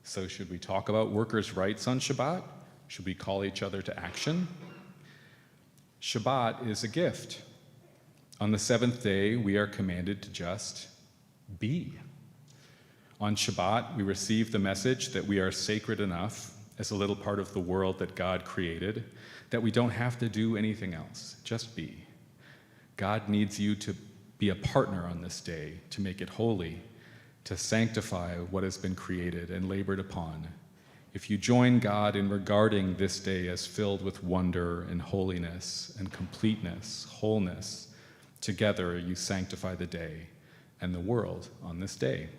So should we talk about workers' rights on Shabbat? Should we call each other to action? Shabbat is a gift. On the seventh day, we are commanded to just be. On Shabbat, we receive the message that we are sacred enough as a little part of the world that God created, that we don't have to do anything else, just be. God needs you to be a partner on this day, to make it holy, to sanctify what has been created and labored upon. If you join God in regarding this day as filled with wonder and holiness and completeness, wholeness, together you sanctify the day and the world on this day.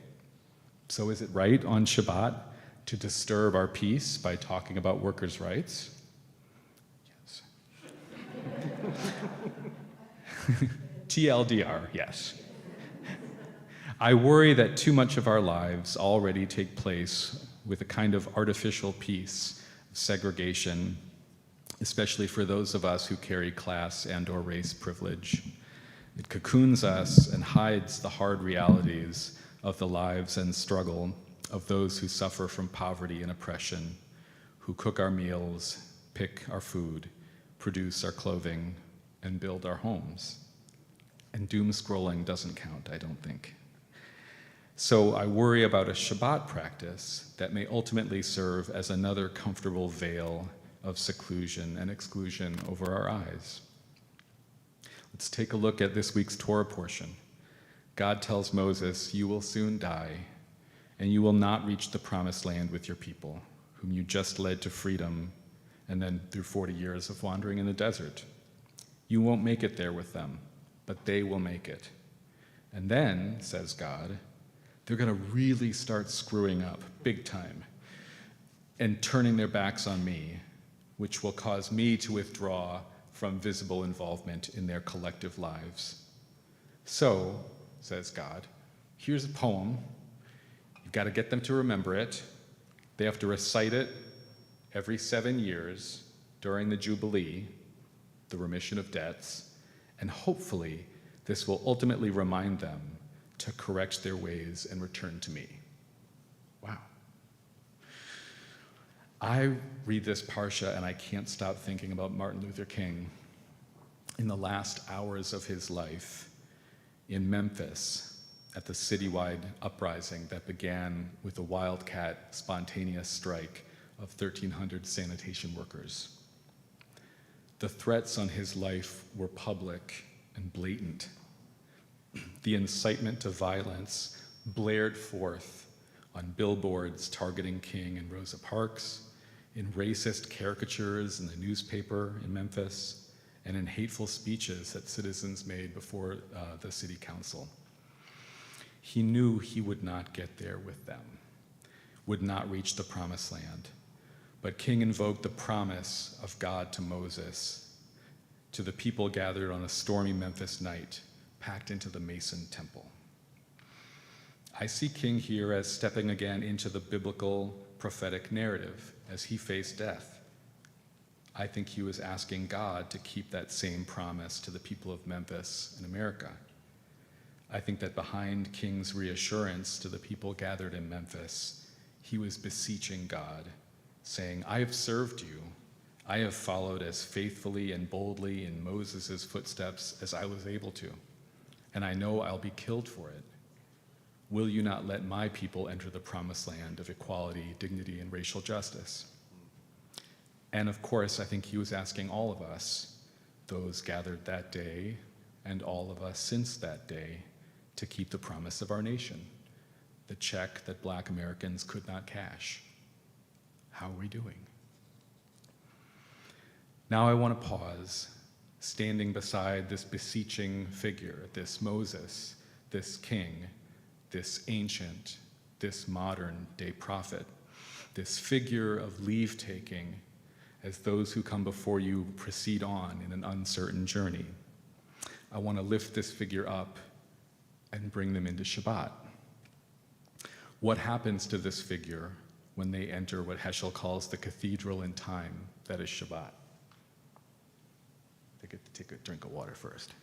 So is it right on Shabbat to disturb our peace by talking about workers' rights? Yes. TLDR, yes. I worry that too much of our lives already take place with a kind of artificial peace, segregation, especially for those of us who carry class and/or race privilege. It cocoons us and hides the hard realities of the lives and struggle of those who suffer from poverty and oppression, who cook our meals, pick our food, produce our clothing, and build our homes. And doom scrolling doesn't count, I don't think. So I worry about a Shabbat practice that may ultimately serve as another comfortable veil of seclusion and exclusion over our eyes. Let's take a look at this week's Torah portion. God tells Moses, "You will soon die, and you will not reach the promised land with your people, whom you just led to freedom, and then through 40 years of wandering in the desert. You won't make it there with them, but they will make it. And then," says God, "they're going to really start screwing up big time and turning their backs on me, which will cause me to withdraw from visible involvement in their collective lives. So," says God, "here's a poem. You've got to get them to remember it. They have to recite it every 7 years during the Jubilee, the remission of debts, and hopefully this will ultimately remind them to correct their ways and return to me." Wow. I read this parsha and I can't stop thinking about Martin Luther King in the last hours of his life in Memphis at the citywide uprising that began with a wildcat spontaneous strike of 1,300 sanitation workers. The threats on his life were public and blatant. The incitement to violence blared forth on billboards targeting King and Rosa Parks, in racist caricatures in the newspaper in Memphis, and in hateful speeches that citizens made before the city council. He knew he would not get there with them, would not reach the promised land. But King invoked the promise of God to Moses, to the people gathered on a stormy Memphis night, packed into the Mason temple. I see King here as stepping again into the biblical prophetic narrative as he faced death. I think he was asking God to keep that same promise to the people of Memphis and America. I think that behind King's reassurance to the people gathered in Memphis, he was beseeching God, saying, "I have served you. I have followed as faithfully and boldly in Moses' footsteps as I was able to, and I know I'll be killed for it. Will you not let my people enter the promised land of equality, dignity, and racial justice?" And of course, I think he was asking all of us, those gathered that day, and all of us since that day, to keep the promise of our nation, the check that Black Americans could not cash. How are we doing? Now I want to pause, standing beside this beseeching figure, this Moses, this king, this ancient, this modern day prophet, this figure of leave-taking as those who come before you proceed on in an uncertain journey. I want to lift this figure up and bring them into Shabbat. What happens to this figure when they enter what Heschel calls the cathedral in time, that is Shabbat? They get to take a drink of water first.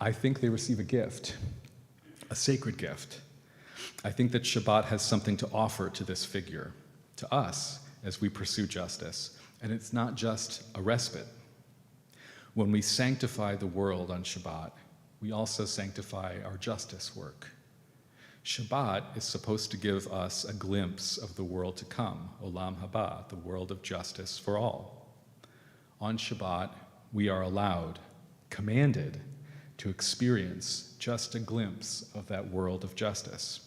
I think they receive a gift, a sacred gift. I think that Shabbat has something to offer to this figure, to us, as we pursue justice. And it's not just a respite. When we sanctify the world on Shabbat, we also sanctify our justice work. Shabbat is supposed to give us a glimpse of the world to come, Olam Haba, the world of justice for all. On Shabbat, we are allowed, commanded, to experience just a glimpse of that world of justice.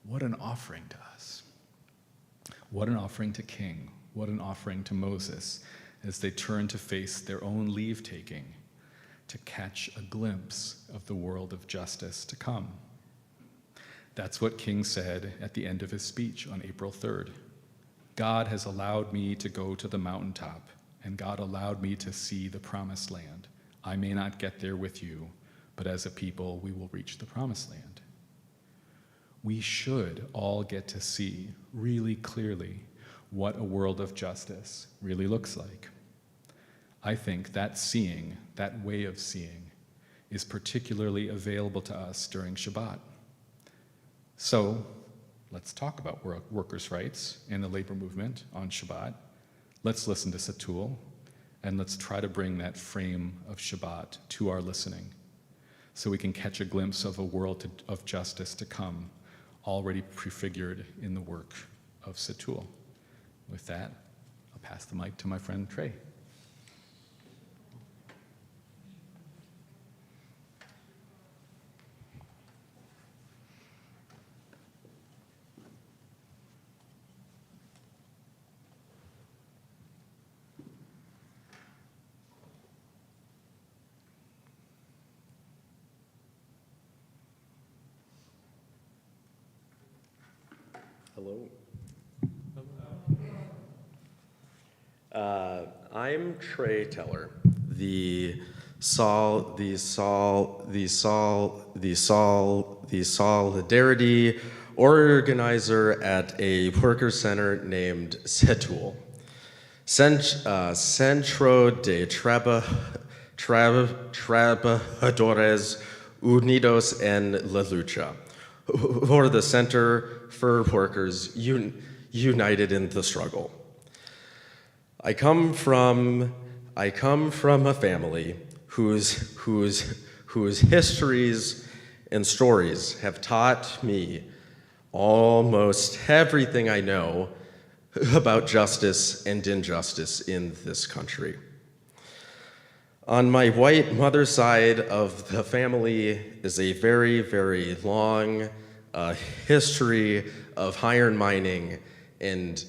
What an offering to us. What an offering to King. What an offering to Moses as they turn to face their own leave-taking, to catch a glimpse of the world of justice to come. That's what King said at the end of his speech on April 3rd. God has allowed me to go to the mountaintop, and God allowed me to see the promised land. I may not get there with you, but as a people, we will reach the promised land. We should all get to see really clearly what a world of justice really looks like. I think that seeing, that way of seeing, is particularly available to us during Shabbat. So, Let's talk about workers' rights and the labor movement on Shabbat. Let's listen to Satul, and let's try to bring that frame of Shabbat to our listening so we can catch a glimpse of a world of justice to come, already prefigured in the work of Satul. With that, I'll pass the mic to my friend Trey. Hello. I'm Trey Teller, the solidarity organizer at a worker center named Satul, Centro de Trabajadores Unidos en la Lucha, or the Center for Workers United in the Struggle. I come from a family whose histories and stories have taught me almost everything I know about justice and injustice in this country. On my white mother's side of the family is a very, very long history of iron mining and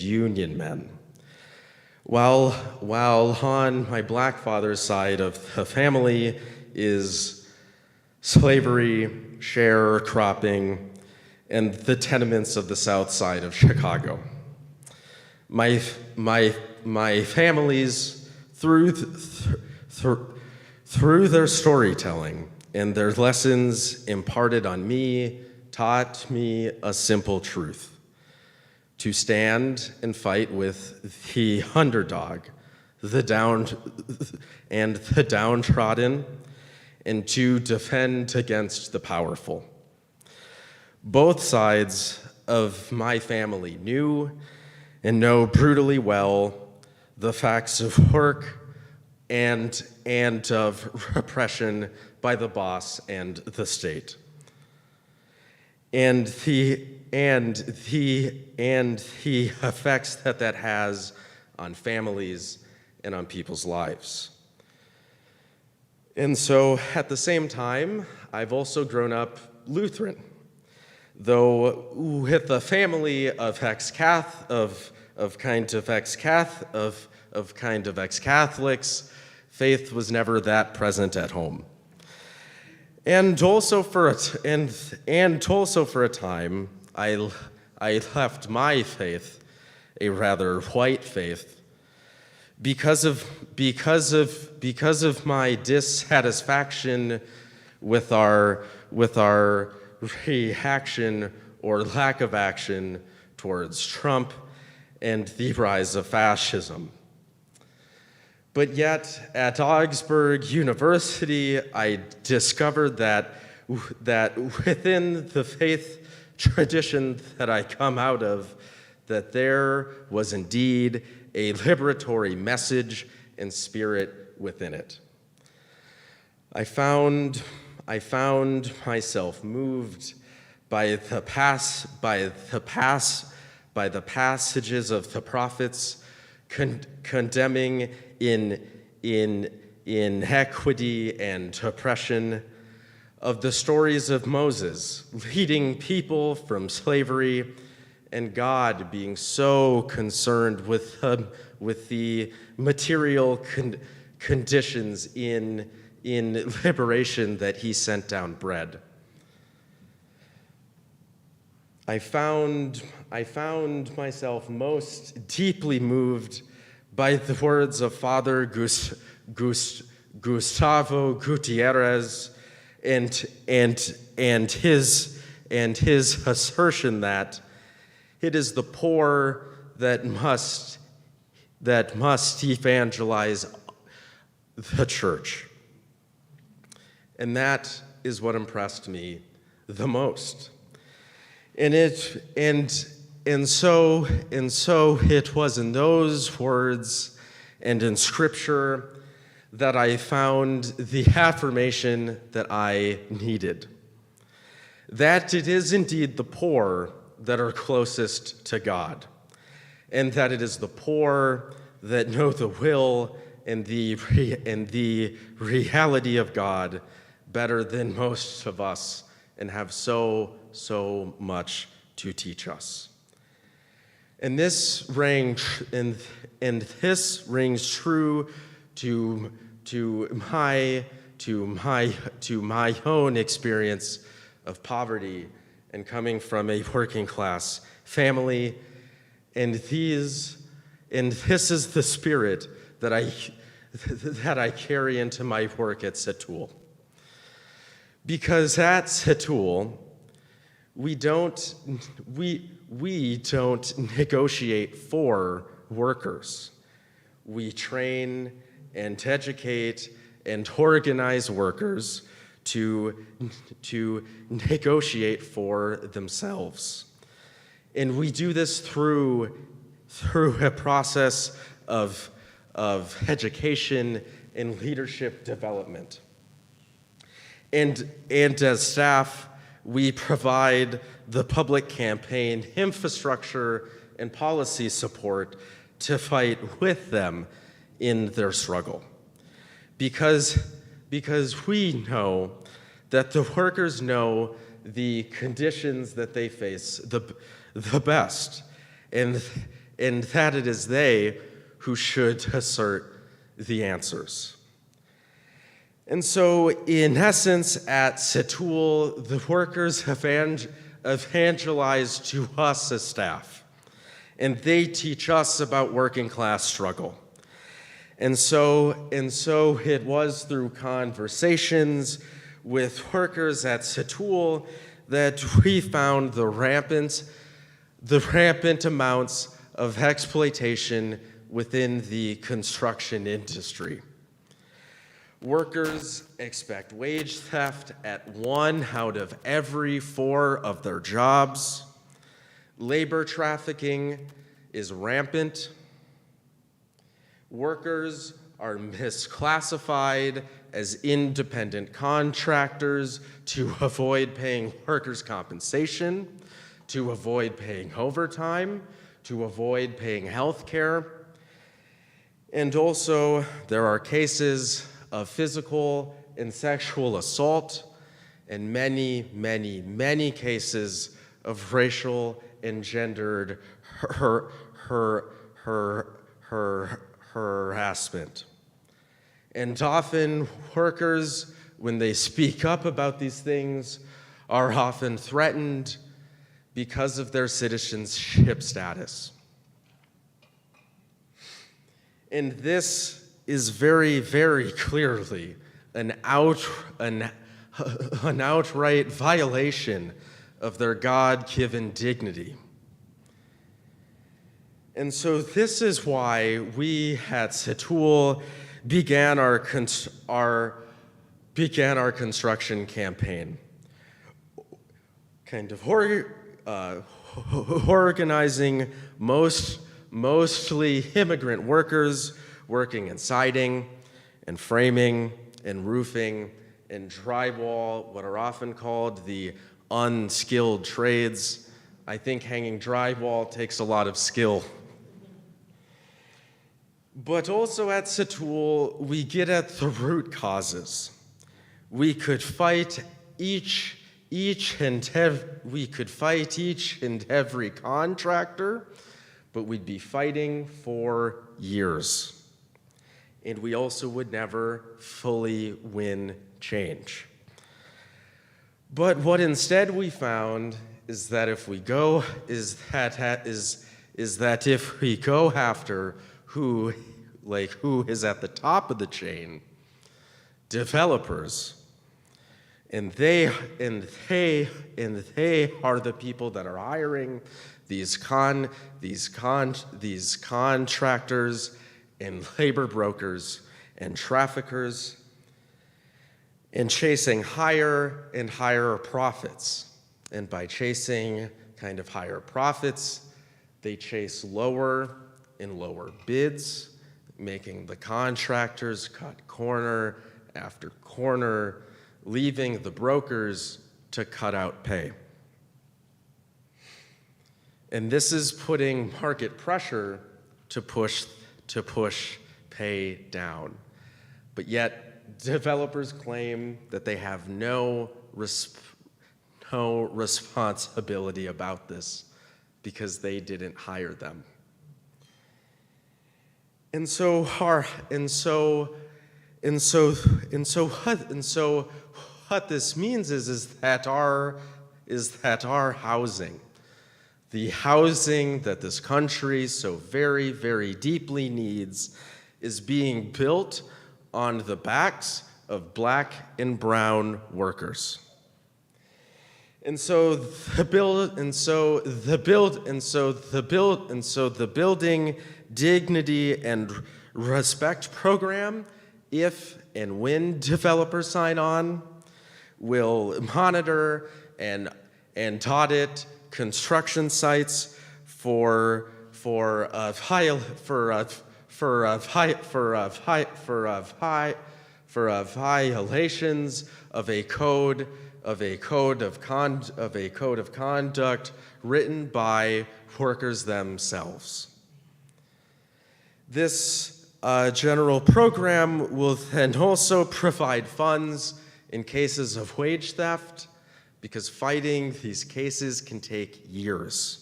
union men. While on my black father's side of the family is slavery, sharecropping, and the tenements of the south side of Chicago. My families, through their storytelling and their lessons imparted on me, taught me a simple truth: to stand and fight with the underdog, the downtrodden, and to defend against the powerful. Both sides of my family knew and know brutally well the facts of work and of repression by the boss and the state, and the effects that has on families and on people's lives. And so, at the same time, I've also grown up Lutheran, though with a family of ex-Catholics, faith was never that present at home. And also for a time, I left my faith, a rather white faith, because of my dissatisfaction with our reaction or lack of action towards Trump and the rise of fascism. But yet, at Augsburg University, I discovered that within the faith tradition that I come out of, that there was indeed a liberatory message and spirit within it. I found myself moved by the passages of the prophets condemning inequity and oppression, of the stories of Moses leading people from slavery, and God being so concerned with the material conditions in liberation that he sent down bread. I found myself most deeply moved by the words of Father Gustavo Gutierrez and his assertion that it is the poor that must evangelize the church. And that is what impressed me the most. So it was in those words and in Scripture that I found the affirmation that I needed. That it is indeed the poor that are closest to God, and that it is the poor that know the will and the reality of God better than most of us, and have so much to teach us. And this rings true to my own experience of poverty and coming from a working class family. And this is the spirit that I carry into my work at Setul. Because at Setul, we don't negotiate for workers. We train and educate and organize workers to negotiate for themselves. And we do this through a process of education and leadership development. And as staff, we provide the public campaign infrastructure and policy support to fight with them in their struggle. Because we know that the workers know the conditions that they face the best, and that it is they who should assert the answers. And so, in essence, at Setul, the workers evangelize to us as staff, and they teach us about working class struggle. And so it was through conversations with workers at Setul that we found the rampant amounts of exploitation within the construction industry. Workers expect wage theft at 1 out of every 4 of their jobs. Labor trafficking is rampant. Workers are misclassified as independent contractors to avoid paying workers' compensation, to avoid paying overtime, to avoid paying health care. And also, there are cases of physical and sexual assault, and many, many, many cases of racial and gendered harassment. And often workers, when they speak up about these things, are often threatened because of their citizenship status. And this is very, very clearly an outright violation of their God-given dignity. And so this is why we at Setul began our construction campaign, kind of organizing mostly immigrant workers working in siding and framing and roofing and drywall, what are often called the unskilled trades. I think hanging drywall takes a lot of skill. But also at Setul, we get at the root causes. We could fight each and every contractor, but we'd be fighting for years. And we also would never fully win change. But what instead we found is that if we go after who is at the top of the chain, developers, and they are the people that are hiring these contractors and labor brokers and traffickers. and chasing higher and higher profits. And by chasing kind of higher profits, they chase lower and lower bids, making the contractors cut corner after corner, leaving the brokers to cut out pay. And this is putting market pressure to push pay down. But yet, developers claim that they have no responsibility about this because they didn't hire them. And so what this means is that our housing, the housing that this country so very, very deeply needs, is being built on the backs of Black and brown workers. And so the building dignity and respect program, if and when developers sign on, will monitor and audit construction sites for violations of a code of conduct written by workers themselves. This general program will then also provide funds in cases of wage theft, because fighting these cases can take years.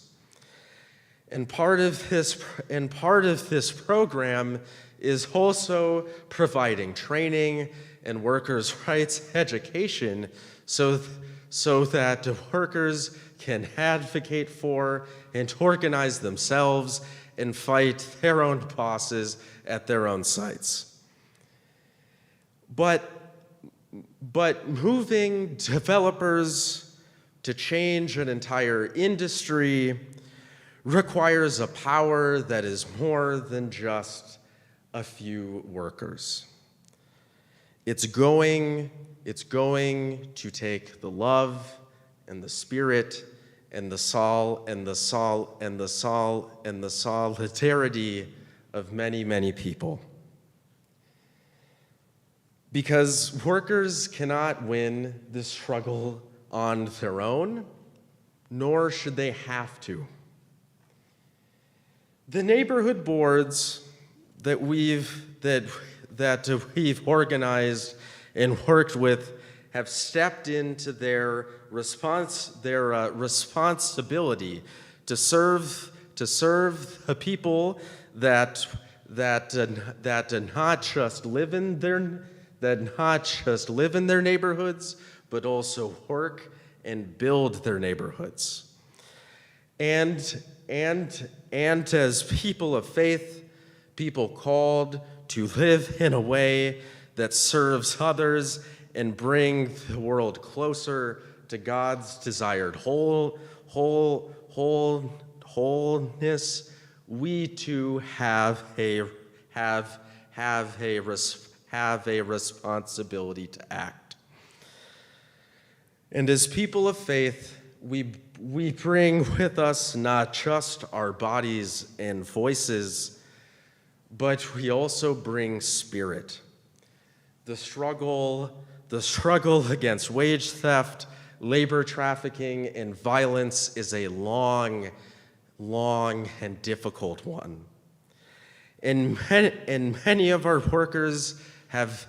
And part of this program is also providing training and workers' rights education so that workers can advocate for and organize themselves and fight their own bosses at their own sites. But moving developers to change an entire industry requires a power that is more than just a few workers. It's going to take the love and the spirit and the solidarity of many, many people. Because workers cannot win this struggle on their own, nor should they have to. The neighborhood boards that we've organized and worked with have stepped into their responsibility to serve the people that not just live in their neighborhoods, but also work and build their neighborhoods. And as people of faith, people called to live in a way that serves others and bring the world closer to God's desired wholeness, we too have a responsibility to act. And as people of faith, we bring with us not just our bodies and voices, but we also bring spirit. The struggle against wage theft, labor trafficking, and violence is a long and difficult one. And many of our workers have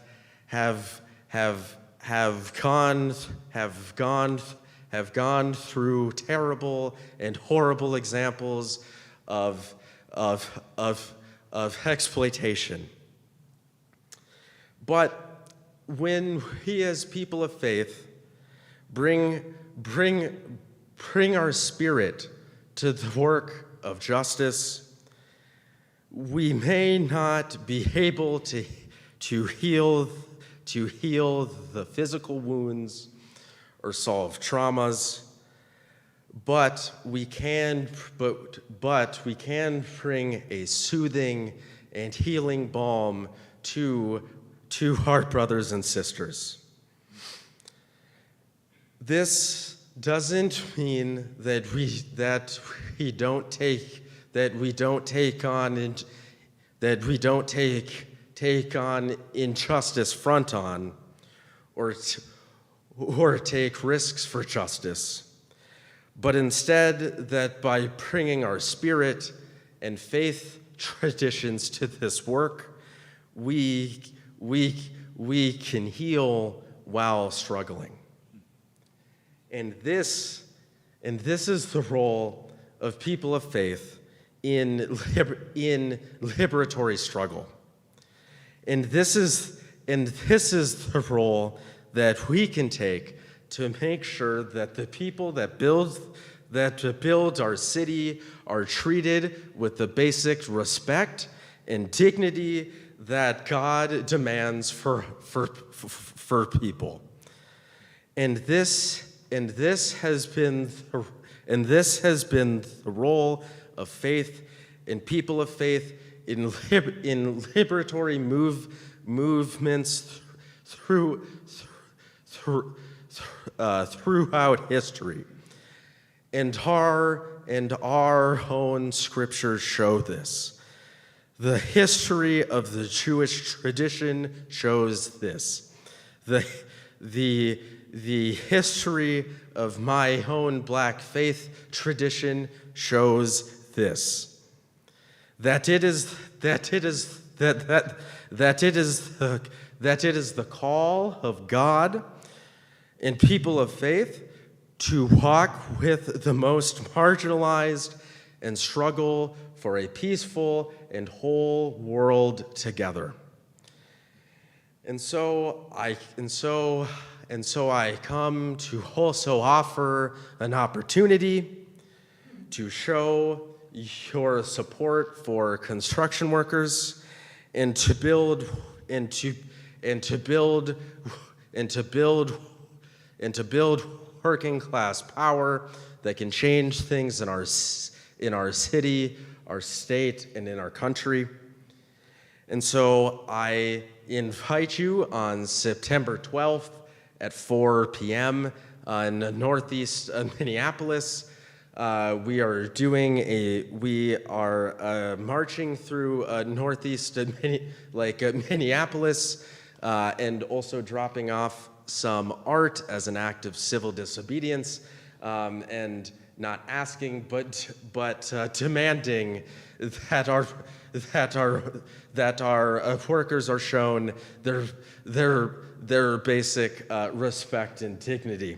gone through terrible and horrible examples of exploitation. But when we as people of faith bring our spirit to the work of justice, we may not be able to heal the physical wounds or solve traumas, but we can bring a soothing and healing balm to our brothers and sisters. This doesn't mean that we don't take on injustice front on, or take risks for justice, but instead that by bringing our spirit and faith traditions to this work, we can heal while struggling. And this is the role of people of faith in liberatory struggle. And this is the role that we can take to make sure that the people that build our city are treated with the basic respect and dignity that God demands for people. And this has been the role of faith and people of faith in liberatory movements throughout history. And our own scriptures show this. The history of the Jewish tradition shows this. The history of my own Black faith tradition shows this. That it is the call of God and people of faith to walk with the most marginalized and struggle for a peaceful and whole world together. And so I come to also offer an opportunity to show your support for construction workers and to build working class power that can change things in our city, our state, and in our country. And so I invite you on September 12th at 4 p.m. In northeast Minneapolis. We are marching through northeast Minneapolis and also dropping off some art as an act of civil disobedience, and not asking but demanding that our workers are shown their basic respect and dignity.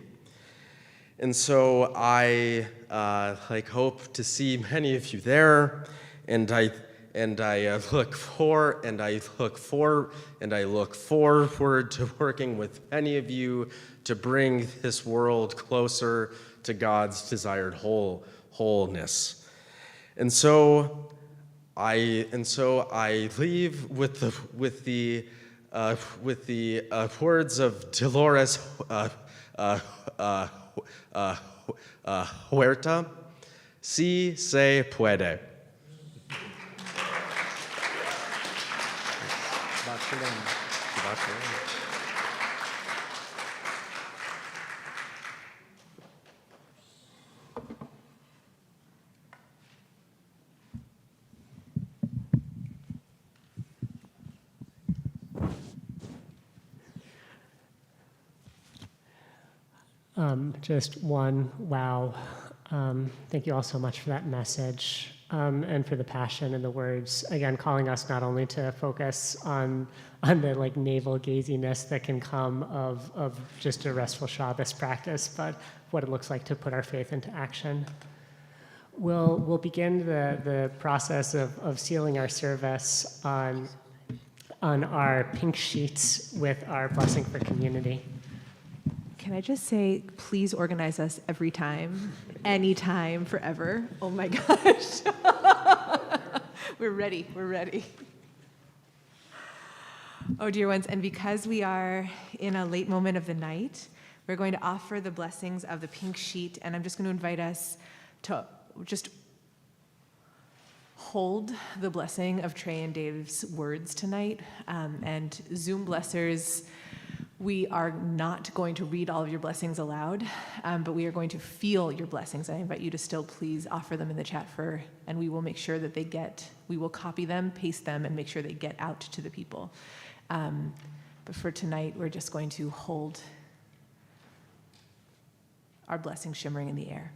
And so I hope to see many of you there, and I look forward to working with many of you to bring this world closer to God's desired wholeness. And so I leave with the words of Dolores Huerta. Sí se puede. Shabbat Shalom. Shabbat Shalom. Just one wow. Thank you all so much for that message, and for the passion and the words. Again, calling us not only to focus on the navel gaziness that can come of just a restful Shabbos practice, but what it looks like to put our faith into action. We'll begin the process of sealing our service on our pink sheets with our blessing for community. Can I just say, please organize us every time, anytime, forever. Oh my gosh. We're ready. Oh, dear ones, and because we are in a late moment of the night, we're going to offer the blessings of the pink sheet, and I'm just going to invite us to just hold the blessing of Trey and Dave's words tonight, and Zoom blessers, We are not going to read all of your blessings aloud, but we are going to feel your blessings. I invite you to still please offer them in the chat and we will make sure that we will copy them, paste them, and make sure they get out to the people. But for tonight, we're just going to hold our blessing shimmering in the air.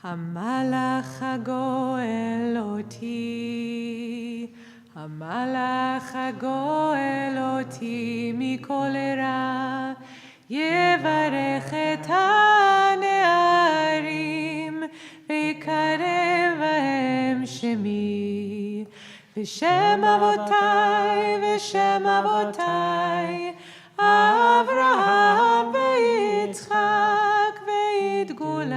Hamalach hagoel oti, Hamalach hagoel oti mikol ra, yevarech et hane'arim, ve'ikarev bahem shemi, v'shem avotai, Avraham ve'Yitzchak ve'yidgul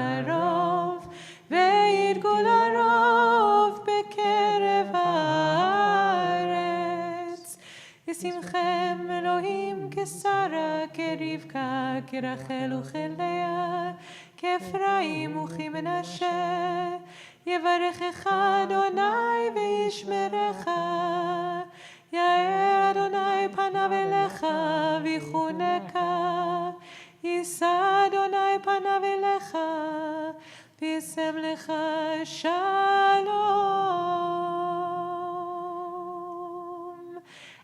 harov bekerev haaretz. Yisimchem Elohim kesara kerivka kerachel uchelea ke'Efraim uchimenashe yevarechecha Adonai ve'yishmerecha Yair Adonai panav elecha vichuneka Yisa Adonai panav elecha v'yisem lecha shalom.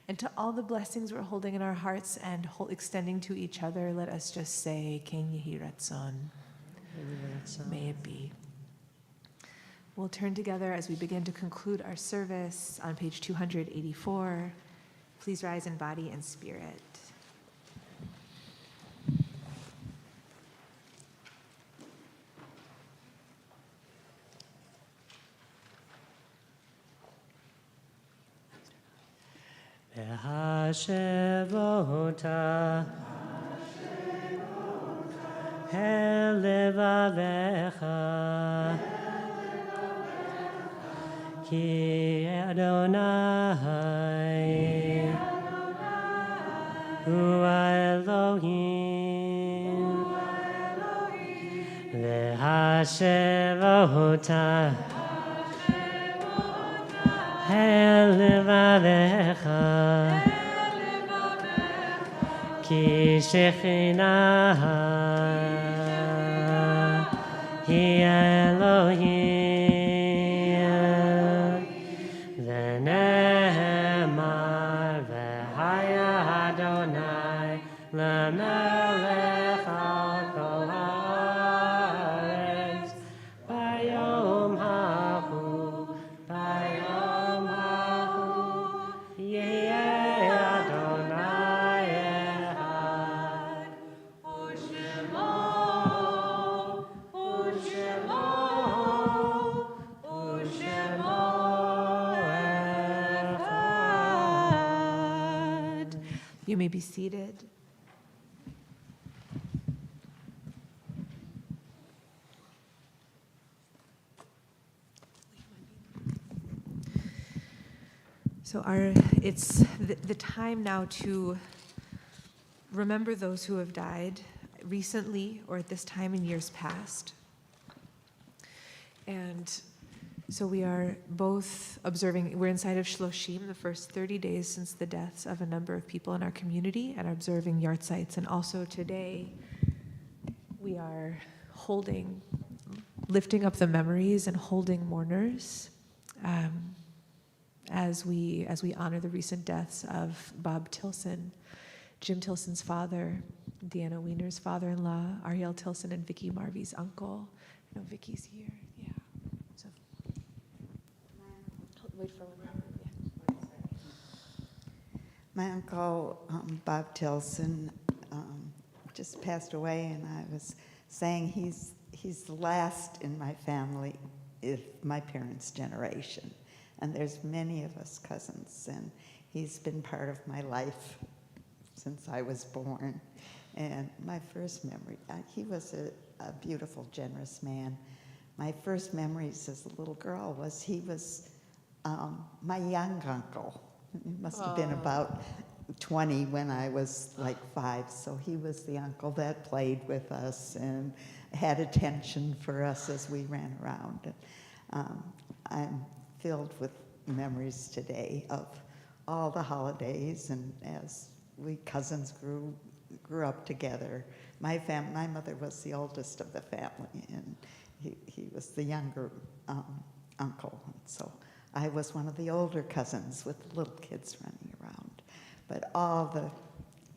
And to all the blessings we're holding in our hearts and extending to each other, let us just say, Ken Yehi Ratzon. May it be. We'll turn together as we begin to conclude our service on page 284. Please rise in body and spirit. Hashevota Helevavecha Ki Adonai Hu Elohim V'Hashevota Helevavecha Ki Shekhinah Hi Elohim V'Nehemar V'Haya Adonai L'melech al kol haaretz Bayom hahu Yeh Adonai echad U'shemo echad. You may be seated. So it's the time now to remember those who have died recently or at this time in years past. And so we are both observing, we're inside of Shloshim, the first 30 days since the deaths of a number of people in our community, and are observing yartzites. And also today, we are lifting up the memories and holding mourners as we honor the recent deaths of Bob Tilson, Jim Tilson's father, Deanna Wiener's father-in-law, Ariel Tilson, and Vicky Marvey's uncle. I know Vicky's here. Yeah. So wait for one. My uncle, Bob Tilson, just passed away, and I was saying he's the last in my family, if my parents' generation. And there's many of us cousins, and he's been part of my life since I was born. And my first memory, he was a beautiful, generous man. My first memories as a little girl was he was my young uncle. He must have been about 20 when I was like 5, so he was the uncle that played with us and had attention for us as we ran around. And, I'm filled with memories today of all the holidays, and as we cousins grew up together. My mother was the oldest of the family, and he was the younger uncle. And so I was one of the older cousins with the little kids running around. But all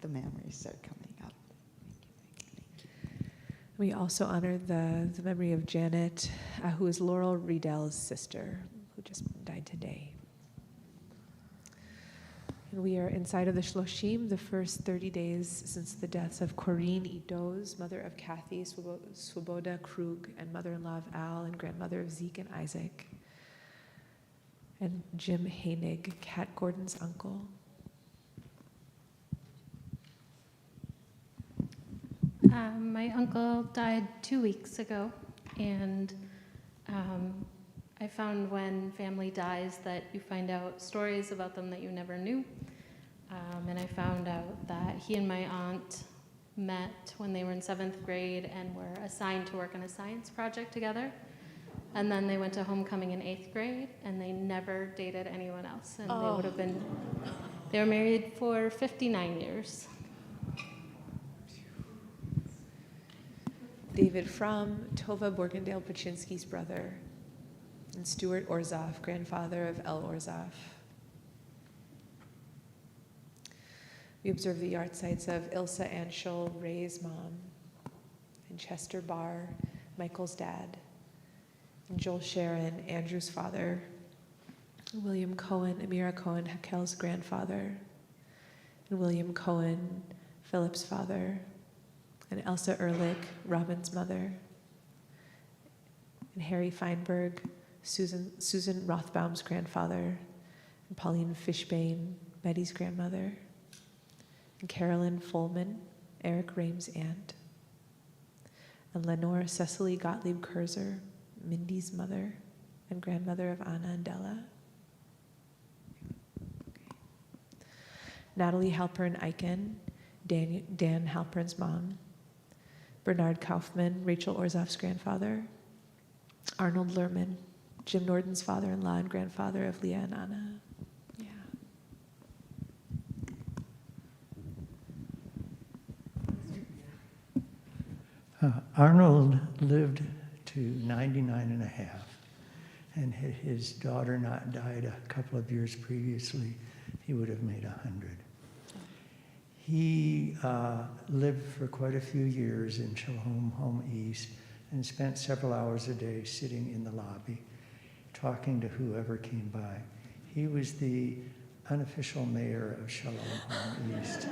the memories are coming up. We also honor the memory of Janet, who is Laurel Riedell's sister, who just died today. And we are inside of the Shloshim, the first 30 days since the deaths of Corinne Idoz, mother of Kathy Swoboda Krug, and mother-in-law of Al, and grandmother of Zeke and Isaac, and Jim Hainig, Kat Gordon's uncle. My uncle died 2 weeks ago, and I found when family dies that you find out stories about them that you never knew. And I found out that he and my aunt met when they were in 7th grade and were assigned to work on a science project together. And then they went to homecoming in 8th grade, and they never dated anyone else. And they were married for 59 years. David Fromm, Tova Borgendale Paczynski's brother, and Stuart Orzoff, grandfather of El Orzoff. We observe the yard sites of Ilsa Anschel, Ray's mom, and Chester Barr, Michael's dad, and Joel Sharon, Andrew's father, William Cohen, Amira Cohen, Hakel's grandfather, and William Cohen, Philip's father, and Elsa Ehrlich, Robin's mother, and Harry Feinberg, Susan Rothbaum's grandfather, and Pauline Fishbane, Betty's grandmother, and Carolyn Folman, Eric Rame's aunt, and Lenore Cecily Gottlieb Kurzer, Mindy's mother and grandmother of Anna and Della. Natalie Halpern Eichen, Dan Halpern's mom, Bernard Kaufman, Rachel Orzoff's grandfather, Arnold Lerman, Jim Norton's father-in-law and grandfather of Leah and Anna. Arnold lived to 99 and a half, and had his daughter not died a couple of years previously, he would have made 100. He lived for quite a few years in Shalom Home East and spent several hours a day sitting in the lobby, talking to whoever came by. He was the unofficial mayor of Shalom Home East.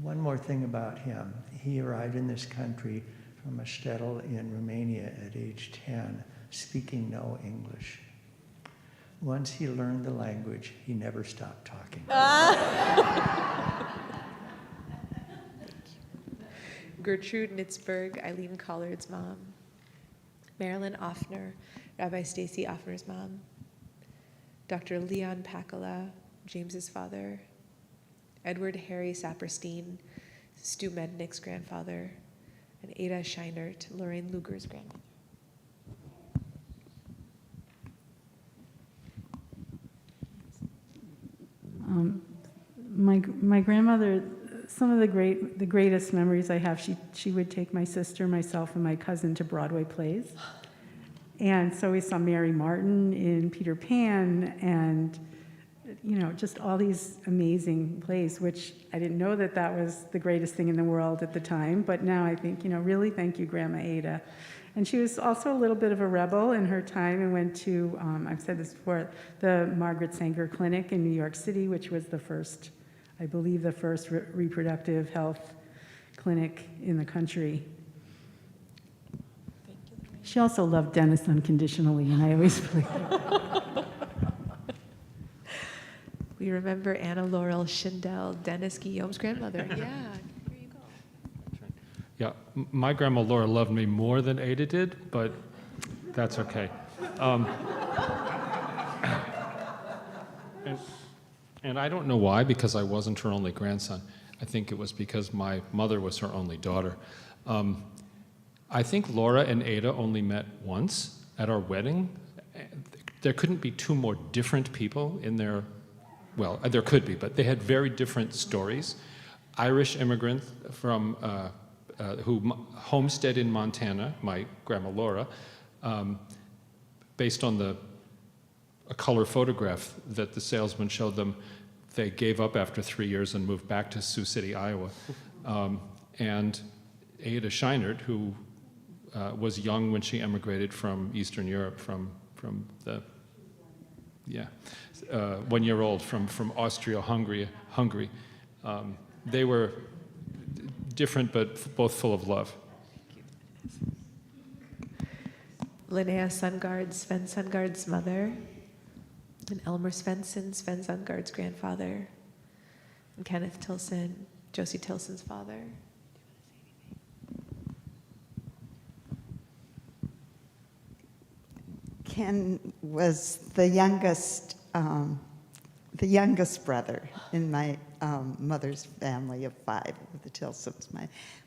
One more thing about him. He arrived in this country from a shtetl in Romania at age 10, speaking no English. Once he learned the language, he never stopped talking. Gertrude Nitzberg, Eileen Collard's mom. Marilyn Offner, Rabbi Stacy Offner's mom. Dr. Leon Pakala, James's father. Edward Harry Saperstein, Stu Mednick's grandfather. And Ada Scheinert, Lorraine Luger's grandmother. My grandmother, some of the greatest memories I have, she would take my sister, myself, and my cousin to Broadway plays. And so we saw Mary Martin in Peter Pan and, just all these amazing plays, which I didn't know that was the greatest thing in the world at the time. But now I think, really thank you, Grandma Ada. And she was also a little bit of a rebel in her time and went to, I've said this before, the Margaret Sanger Clinic in New York City, which was the first reproductive health clinic in the country. She also loved Dennis unconditionally, and I always believe it. We remember Anna Laurel Schindel, Dennis Guillaume's grandmother. Yeah, here you go. Yeah, my grandma Laura loved me more than Ada did, but that's okay. And I don't know why, because I wasn't her only grandson. I think it was because my mother was her only daughter. I think Laura and Ada only met once at our wedding. There couldn't be two more different people in their well, there could be, but they had very different stories. Irish immigrant from who homestead in Montana, my grandma Laura, based on a color photograph that the salesman showed them. They gave up after 3 years and moved back to Sioux City, Iowa. And Ada Scheinert, who was young when she emigrated from Eastern Europe, from the 1 year old from Austria-Hungary. They were different, but both full of love. Linnea Sungard, Sven Sungard's mother, and Elmer Svensson, Sven Sungard's grandfather, and Kenneth Tilson, Josie Tilson's father. Ken was the youngest brother in my mother's family of 5 of the Tilsons.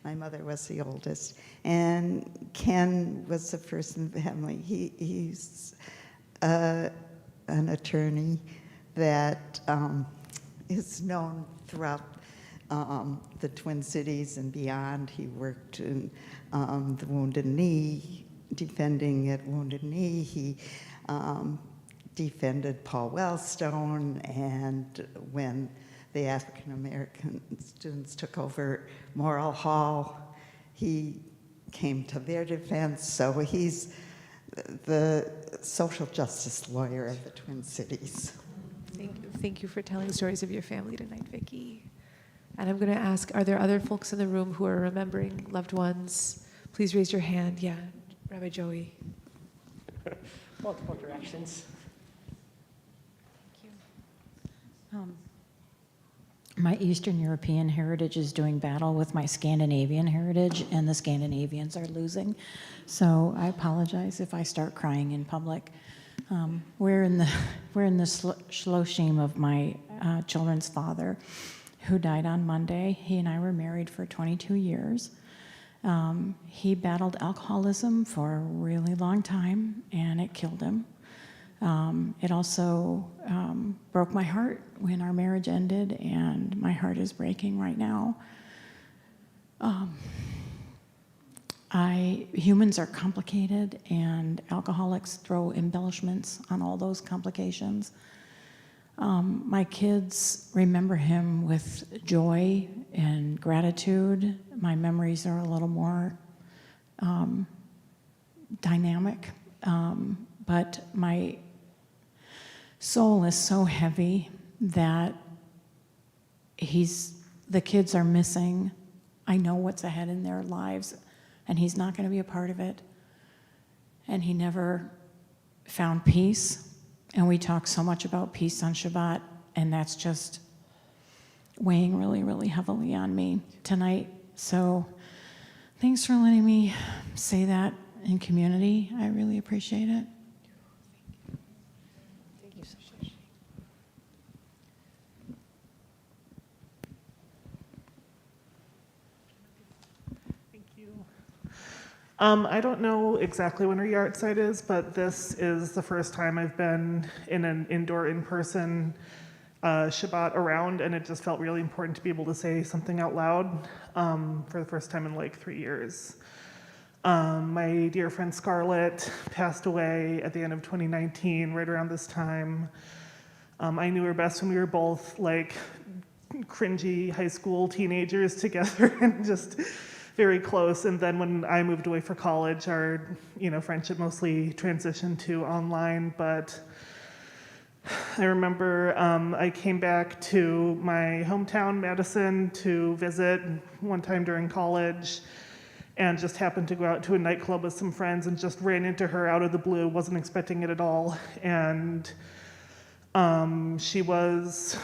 My mother was the oldest, and Ken was the first in the family. He's an attorney that is known throughout the Twin Cities and beyond. He worked in the Wounded Knee, defending at Wounded Knee. He defended Paul Wellstone, and when the African American students took over Morrill Hall, he came to their defense. So he's the social justice lawyer of the Twin Cities. Thank you for telling stories of your family tonight, Vicki. And I'm going to ask, are there other folks in the room who are remembering loved ones? Please raise your hand. Yeah, Rabbi Joey. Multiple directions. My Eastern European heritage is doing battle with my Scandinavian heritage, and the Scandinavians are losing. So I apologize if I start crying in public. We're in the shloshim of my children's father, who died on Monday. He and I were married for 22 years. He battled alcoholism for a really long time, and it killed him. It also broke my heart when our marriage ended, and my heart is breaking right now. Humans are complicated, and alcoholics throw embellishments on all those complications. My kids remember him with joy and gratitude. My memories are a little more dynamic, but my soul is so heavy that the kids are missing. I know what's ahead in their lives, and he's not going to be a part of it. And he never found peace, and we talk so much about peace on Shabbat, and that's just weighing really, really heavily on me tonight. So thanks for letting me say that in community. I really appreciate it. Thank you so much. Thank you. I don't know exactly when our yard site is, but this is the first time I've been in an indoor, in-person Shabbat around, and it just felt really important to be able to say something out loud for the first time in like 3 years. My dear friend Scarlett passed away at the end of 2019, right around this time. I knew her best when we were both like cringy high school teenagers together and just very close. And then when I moved away for college, our friendship mostly transitioned to online. But I remember I came back to my hometown, Madison, to visit one time during college, and just happened to go out to a nightclub with some friends and just ran into her out of the blue, wasn't expecting it at all. And she was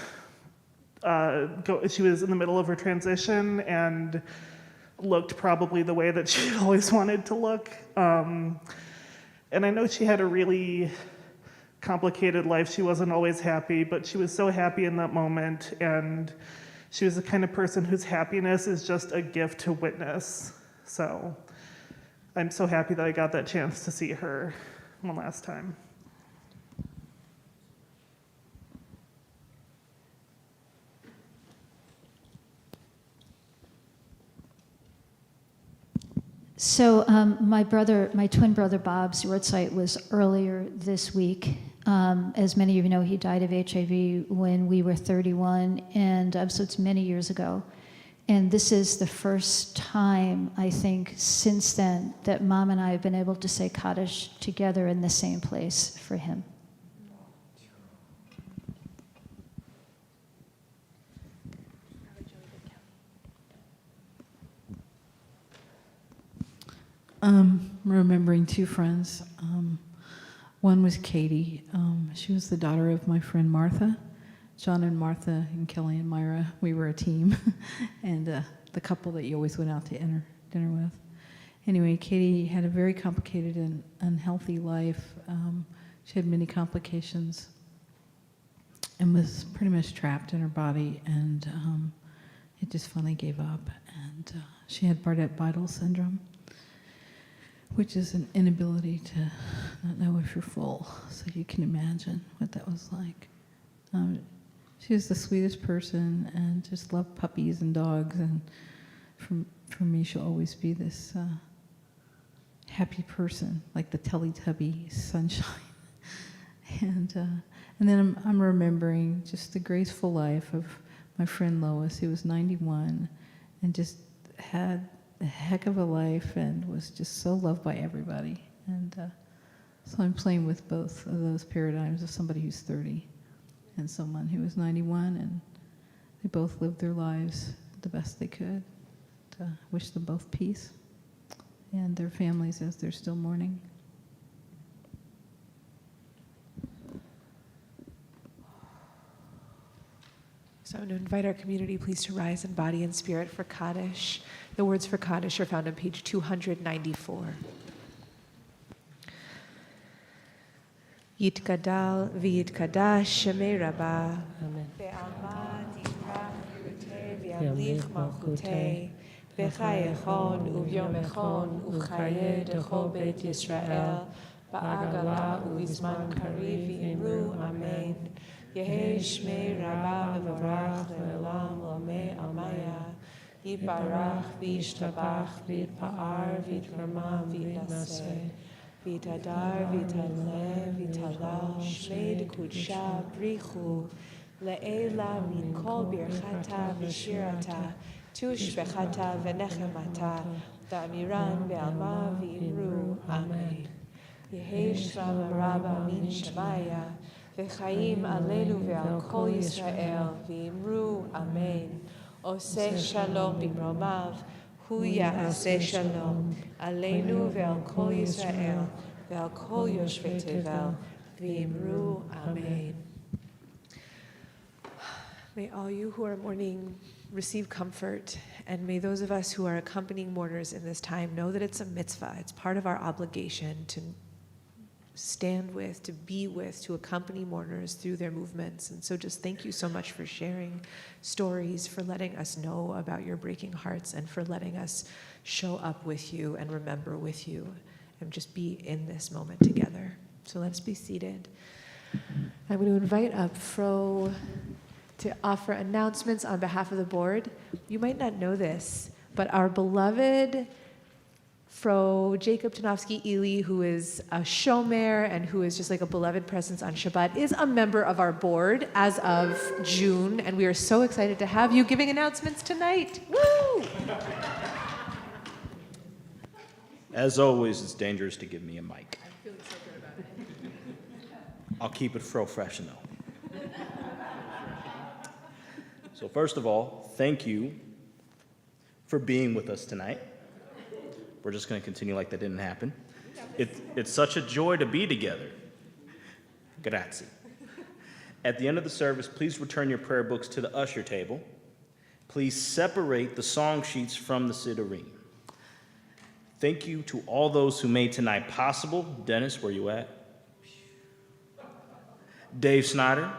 in the middle of her transition and looked probably the way that she always wanted to look. And I know she had a really complicated life. She wasn't always happy, but she was so happy in that moment. And she was the kind of person whose happiness is just a gift to witness. So I'm so happy that I got that chance to see her one last time. So my twin brother Bob's yahrzeit was earlier this week. As many of you know, he died of HIV when we were 31, and so it's many years ago. And this is the first time, I think, since then, that Mom and I have been able to say Kaddish together in the same place for him. Remembering two friends. One was Katie. She was the daughter of my friend Martha. John and Martha and Kelly and Myra, we were a team. And the couple that you always went out to dinner with. Anyway, Katie had a very complicated and unhealthy life. She had many complications and was pretty much trapped in her body, and it just finally gave up. And she had Bardet-Biedl syndrome, which is an inability to not know if you're full. So you can imagine what that was like. She was the sweetest person and just loved puppies and dogs. And for me, she'll always be this happy person, like the Teletubby sunshine. And then I'm remembering just the graceful life of my friend Lois, who was 91 and just had a heck of a life and was just so loved by everybody. And so I'm playing with both of those paradigms of somebody who's 30 and someone who was 91, and they both lived their lives the best they could. Wish them both peace and their families as they're still mourning. So I'm going to invite our community, please, to rise in body and spirit for Kaddish. The words for Kaddish are found on page 294. Yitgadal v'yitkadash shemei Rabbah. Be'alma tikrach yiruteh v'yamlich malchuteh. B'chayechon u'vyom echon u'chayeh dechol beit Yisrael. Ba'agala u'izman kariv v'imru amen. Yehei shmei Rabbah v'varach le'olam l'amei almaya. Yibarach v'yishtabach v'yitpa'ar v'yitrama v'yitnaseh. Vitadar, Vitaleh, Vitalal, Shmei Kudsha, Brichu, Le'ela min kol birchata v'shirata, Tush bechata v'nechemata, Da'amiran be'alma v'imru, Amen. Yehi Shram Rabba min Shemaya, V'chaim aleinu ve'al kol Yisrael, v'imru, Amen. Oseh shalom b'mromav, Hu ya'aseh shalom, aleinu ve'al kol Yisrael, ve'al kol yoshvei tevel, v'imru amen. May all you who are mourning receive comfort, and may those of us who are accompanying mourners in this time know that it's a mitzvah. It's part of our obligation to stand with, to be with, to accompany mourners through their movements. And so just thank you so much for sharing stories, for letting us know about your breaking hearts, and for letting us show up with you and remember with you and just be in this moment together. So let's be seated. I'm going to invite up Fro to offer announcements on behalf of the board. You might not know this, but our beloved Fro Jacob Tanofsky-Ely, who is a shomer and who is just like a beloved presence on Shabbat, is a member of our board as of June, and we are so excited to have you giving announcements tonight. Woo! As always, it's dangerous to give me a mic. I'm feeling so good about it. I'll keep it professional. So first of all, thank you for being with us tonight. We're just going to continue like that didn't happen. It's such a joy to be together. Grazie. At the end of the service, please return your prayer books to the usher table. Please separate the song sheets from the siddurim. Thank you to all those who made tonight possible. Dennis, where you at? Dave Snyder.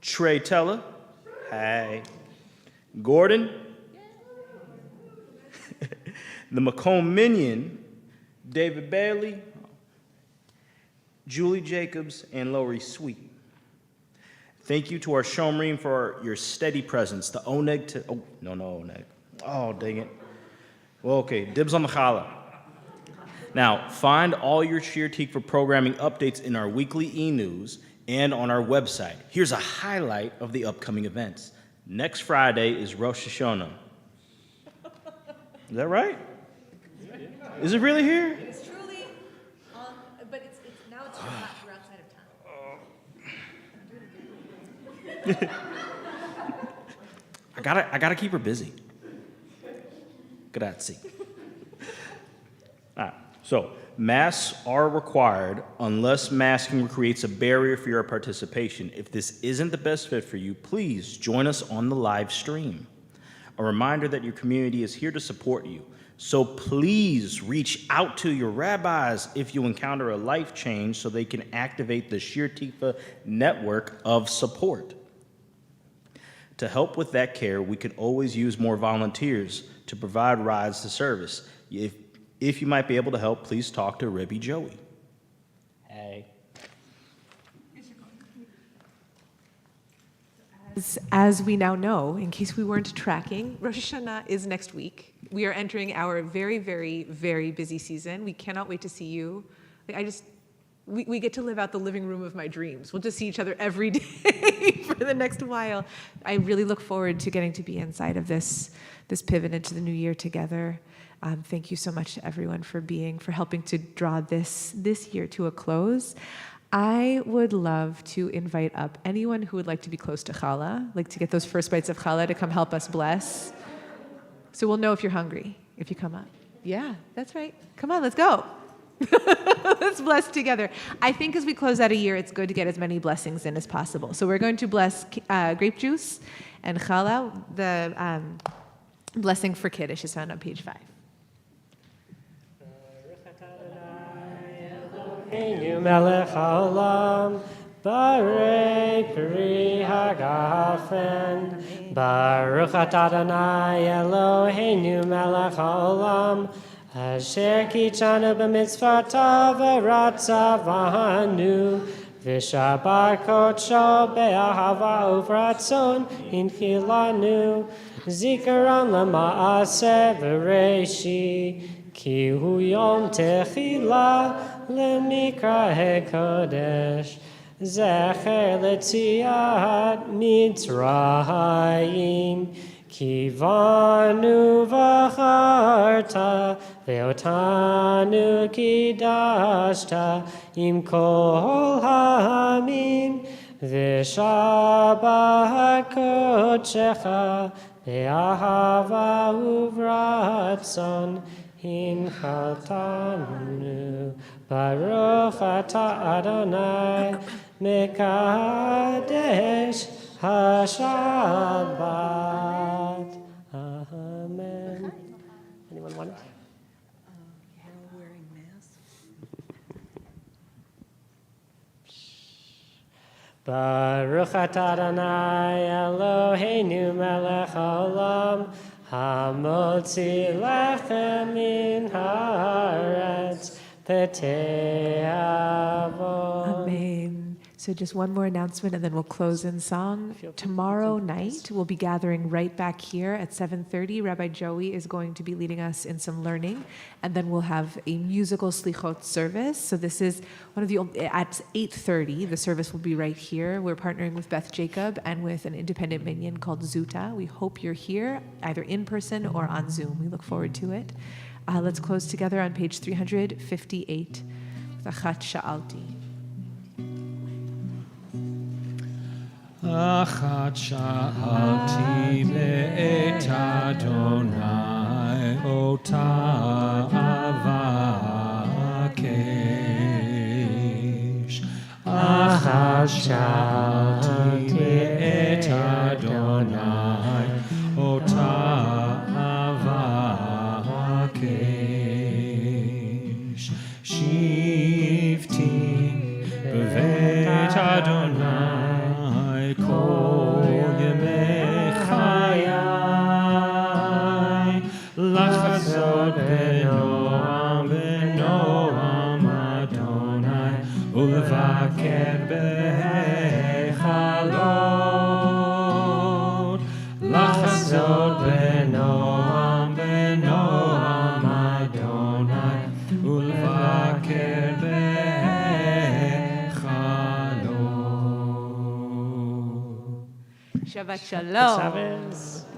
Trey Teller. Hey. Gordon. The Macomb Minion, David Bailey, Julie Jacobs, and Lori Sweet. Thank you to our Shomrim for your steady presence. The Oneg, no Oneg. Oh, dang it. Well, okay, dibs on the challah. Now, find all your Shir Tikva programming updates in our weekly e-news and on our website. Here's a highlight of the upcoming events. Next Friday is Rosh Hashanah. Is that right? Is it really here? It's truly, but it's now it's Shabbat. We're outside of town. I gotta keep her busy. Grazie. All right. So, masks are required unless masking creates a barrier for your participation. If this isn't the best fit for you, please join us on the live stream. A reminder that your community is here to support you. So please reach out to your rabbis if you encounter a life change so they can activate the Shir Tikva network of support. To help with that care, we could always use more volunteers to provide rides to service. If you might be able to help, please talk to Rebbe Joey. Hey. As we now know, in case we weren't tracking, Rosh Hashanah is next week. We are entering our very, very, very busy season. We cannot wait to see you. We get to live out the living room of my dreams. We'll just see each other every day for the next while. I really look forward to getting to be inside of this pivot into the new year together. Thank you so much to everyone for helping to draw this year to a close. I would love to invite up anyone who would like to be close to challah, like to get those first bites of challah to come help us bless. So we'll know if you're hungry, if you come up. Yeah, that's right. Come on, let's go. Let's bless together. I think as we close out a year, it's good to get as many blessings in as possible. So we're going to bless grape juice and challah. The blessing for Kiddush is found on page 5. Einu melech haolam, barei peri hagafen. Baruch atah Adonai Eloheinu melech haolam, asher kitchanu b'mitzvotav v'ratzavanu, v'shabar kodsho be'ahava uvratzon inchilanu, zikaron lema'aseh v'reishi, ki hu yom techila למקרא הקודש, זכר ליציאת מצרים, כי בנו בחרת, ואותנו קידשת, עם כל העמים, ושבת קודשך, באהבה וברצון, הנחלתנו. Baruch atah Adonai mekadesh haShabbat. Amen. Anyone want it? Wearing masks. Baruch atah Adonai Eloheinu melech haolam, hamotzi lechem min haaretz. Amen. So just one more announcement and then we'll close in song. Tomorrow night we'll be gathering right back here at 7:30. Rabbi Joey is going to be leading us in some learning, and then we'll have a musical slichot service. So this is one of the at 8:30. The service will be right here. We're partnering with Beth Jacob and with an independent minyan called Zuta. We hope you're here either in person or on Zoom. We look forward to it. Let's close together on page 358 with Achat Sha'alti. Achat Sha'alti be'et Adonai ota avakesh. Achat Sha'alti be'et Adonai ota Shifti b'vet Adonai kol yemei chayai, lachazot b'noam Adonai, ulevaker b'heichalot, lachazot b'noam Shabbat Shalom. Shabbos.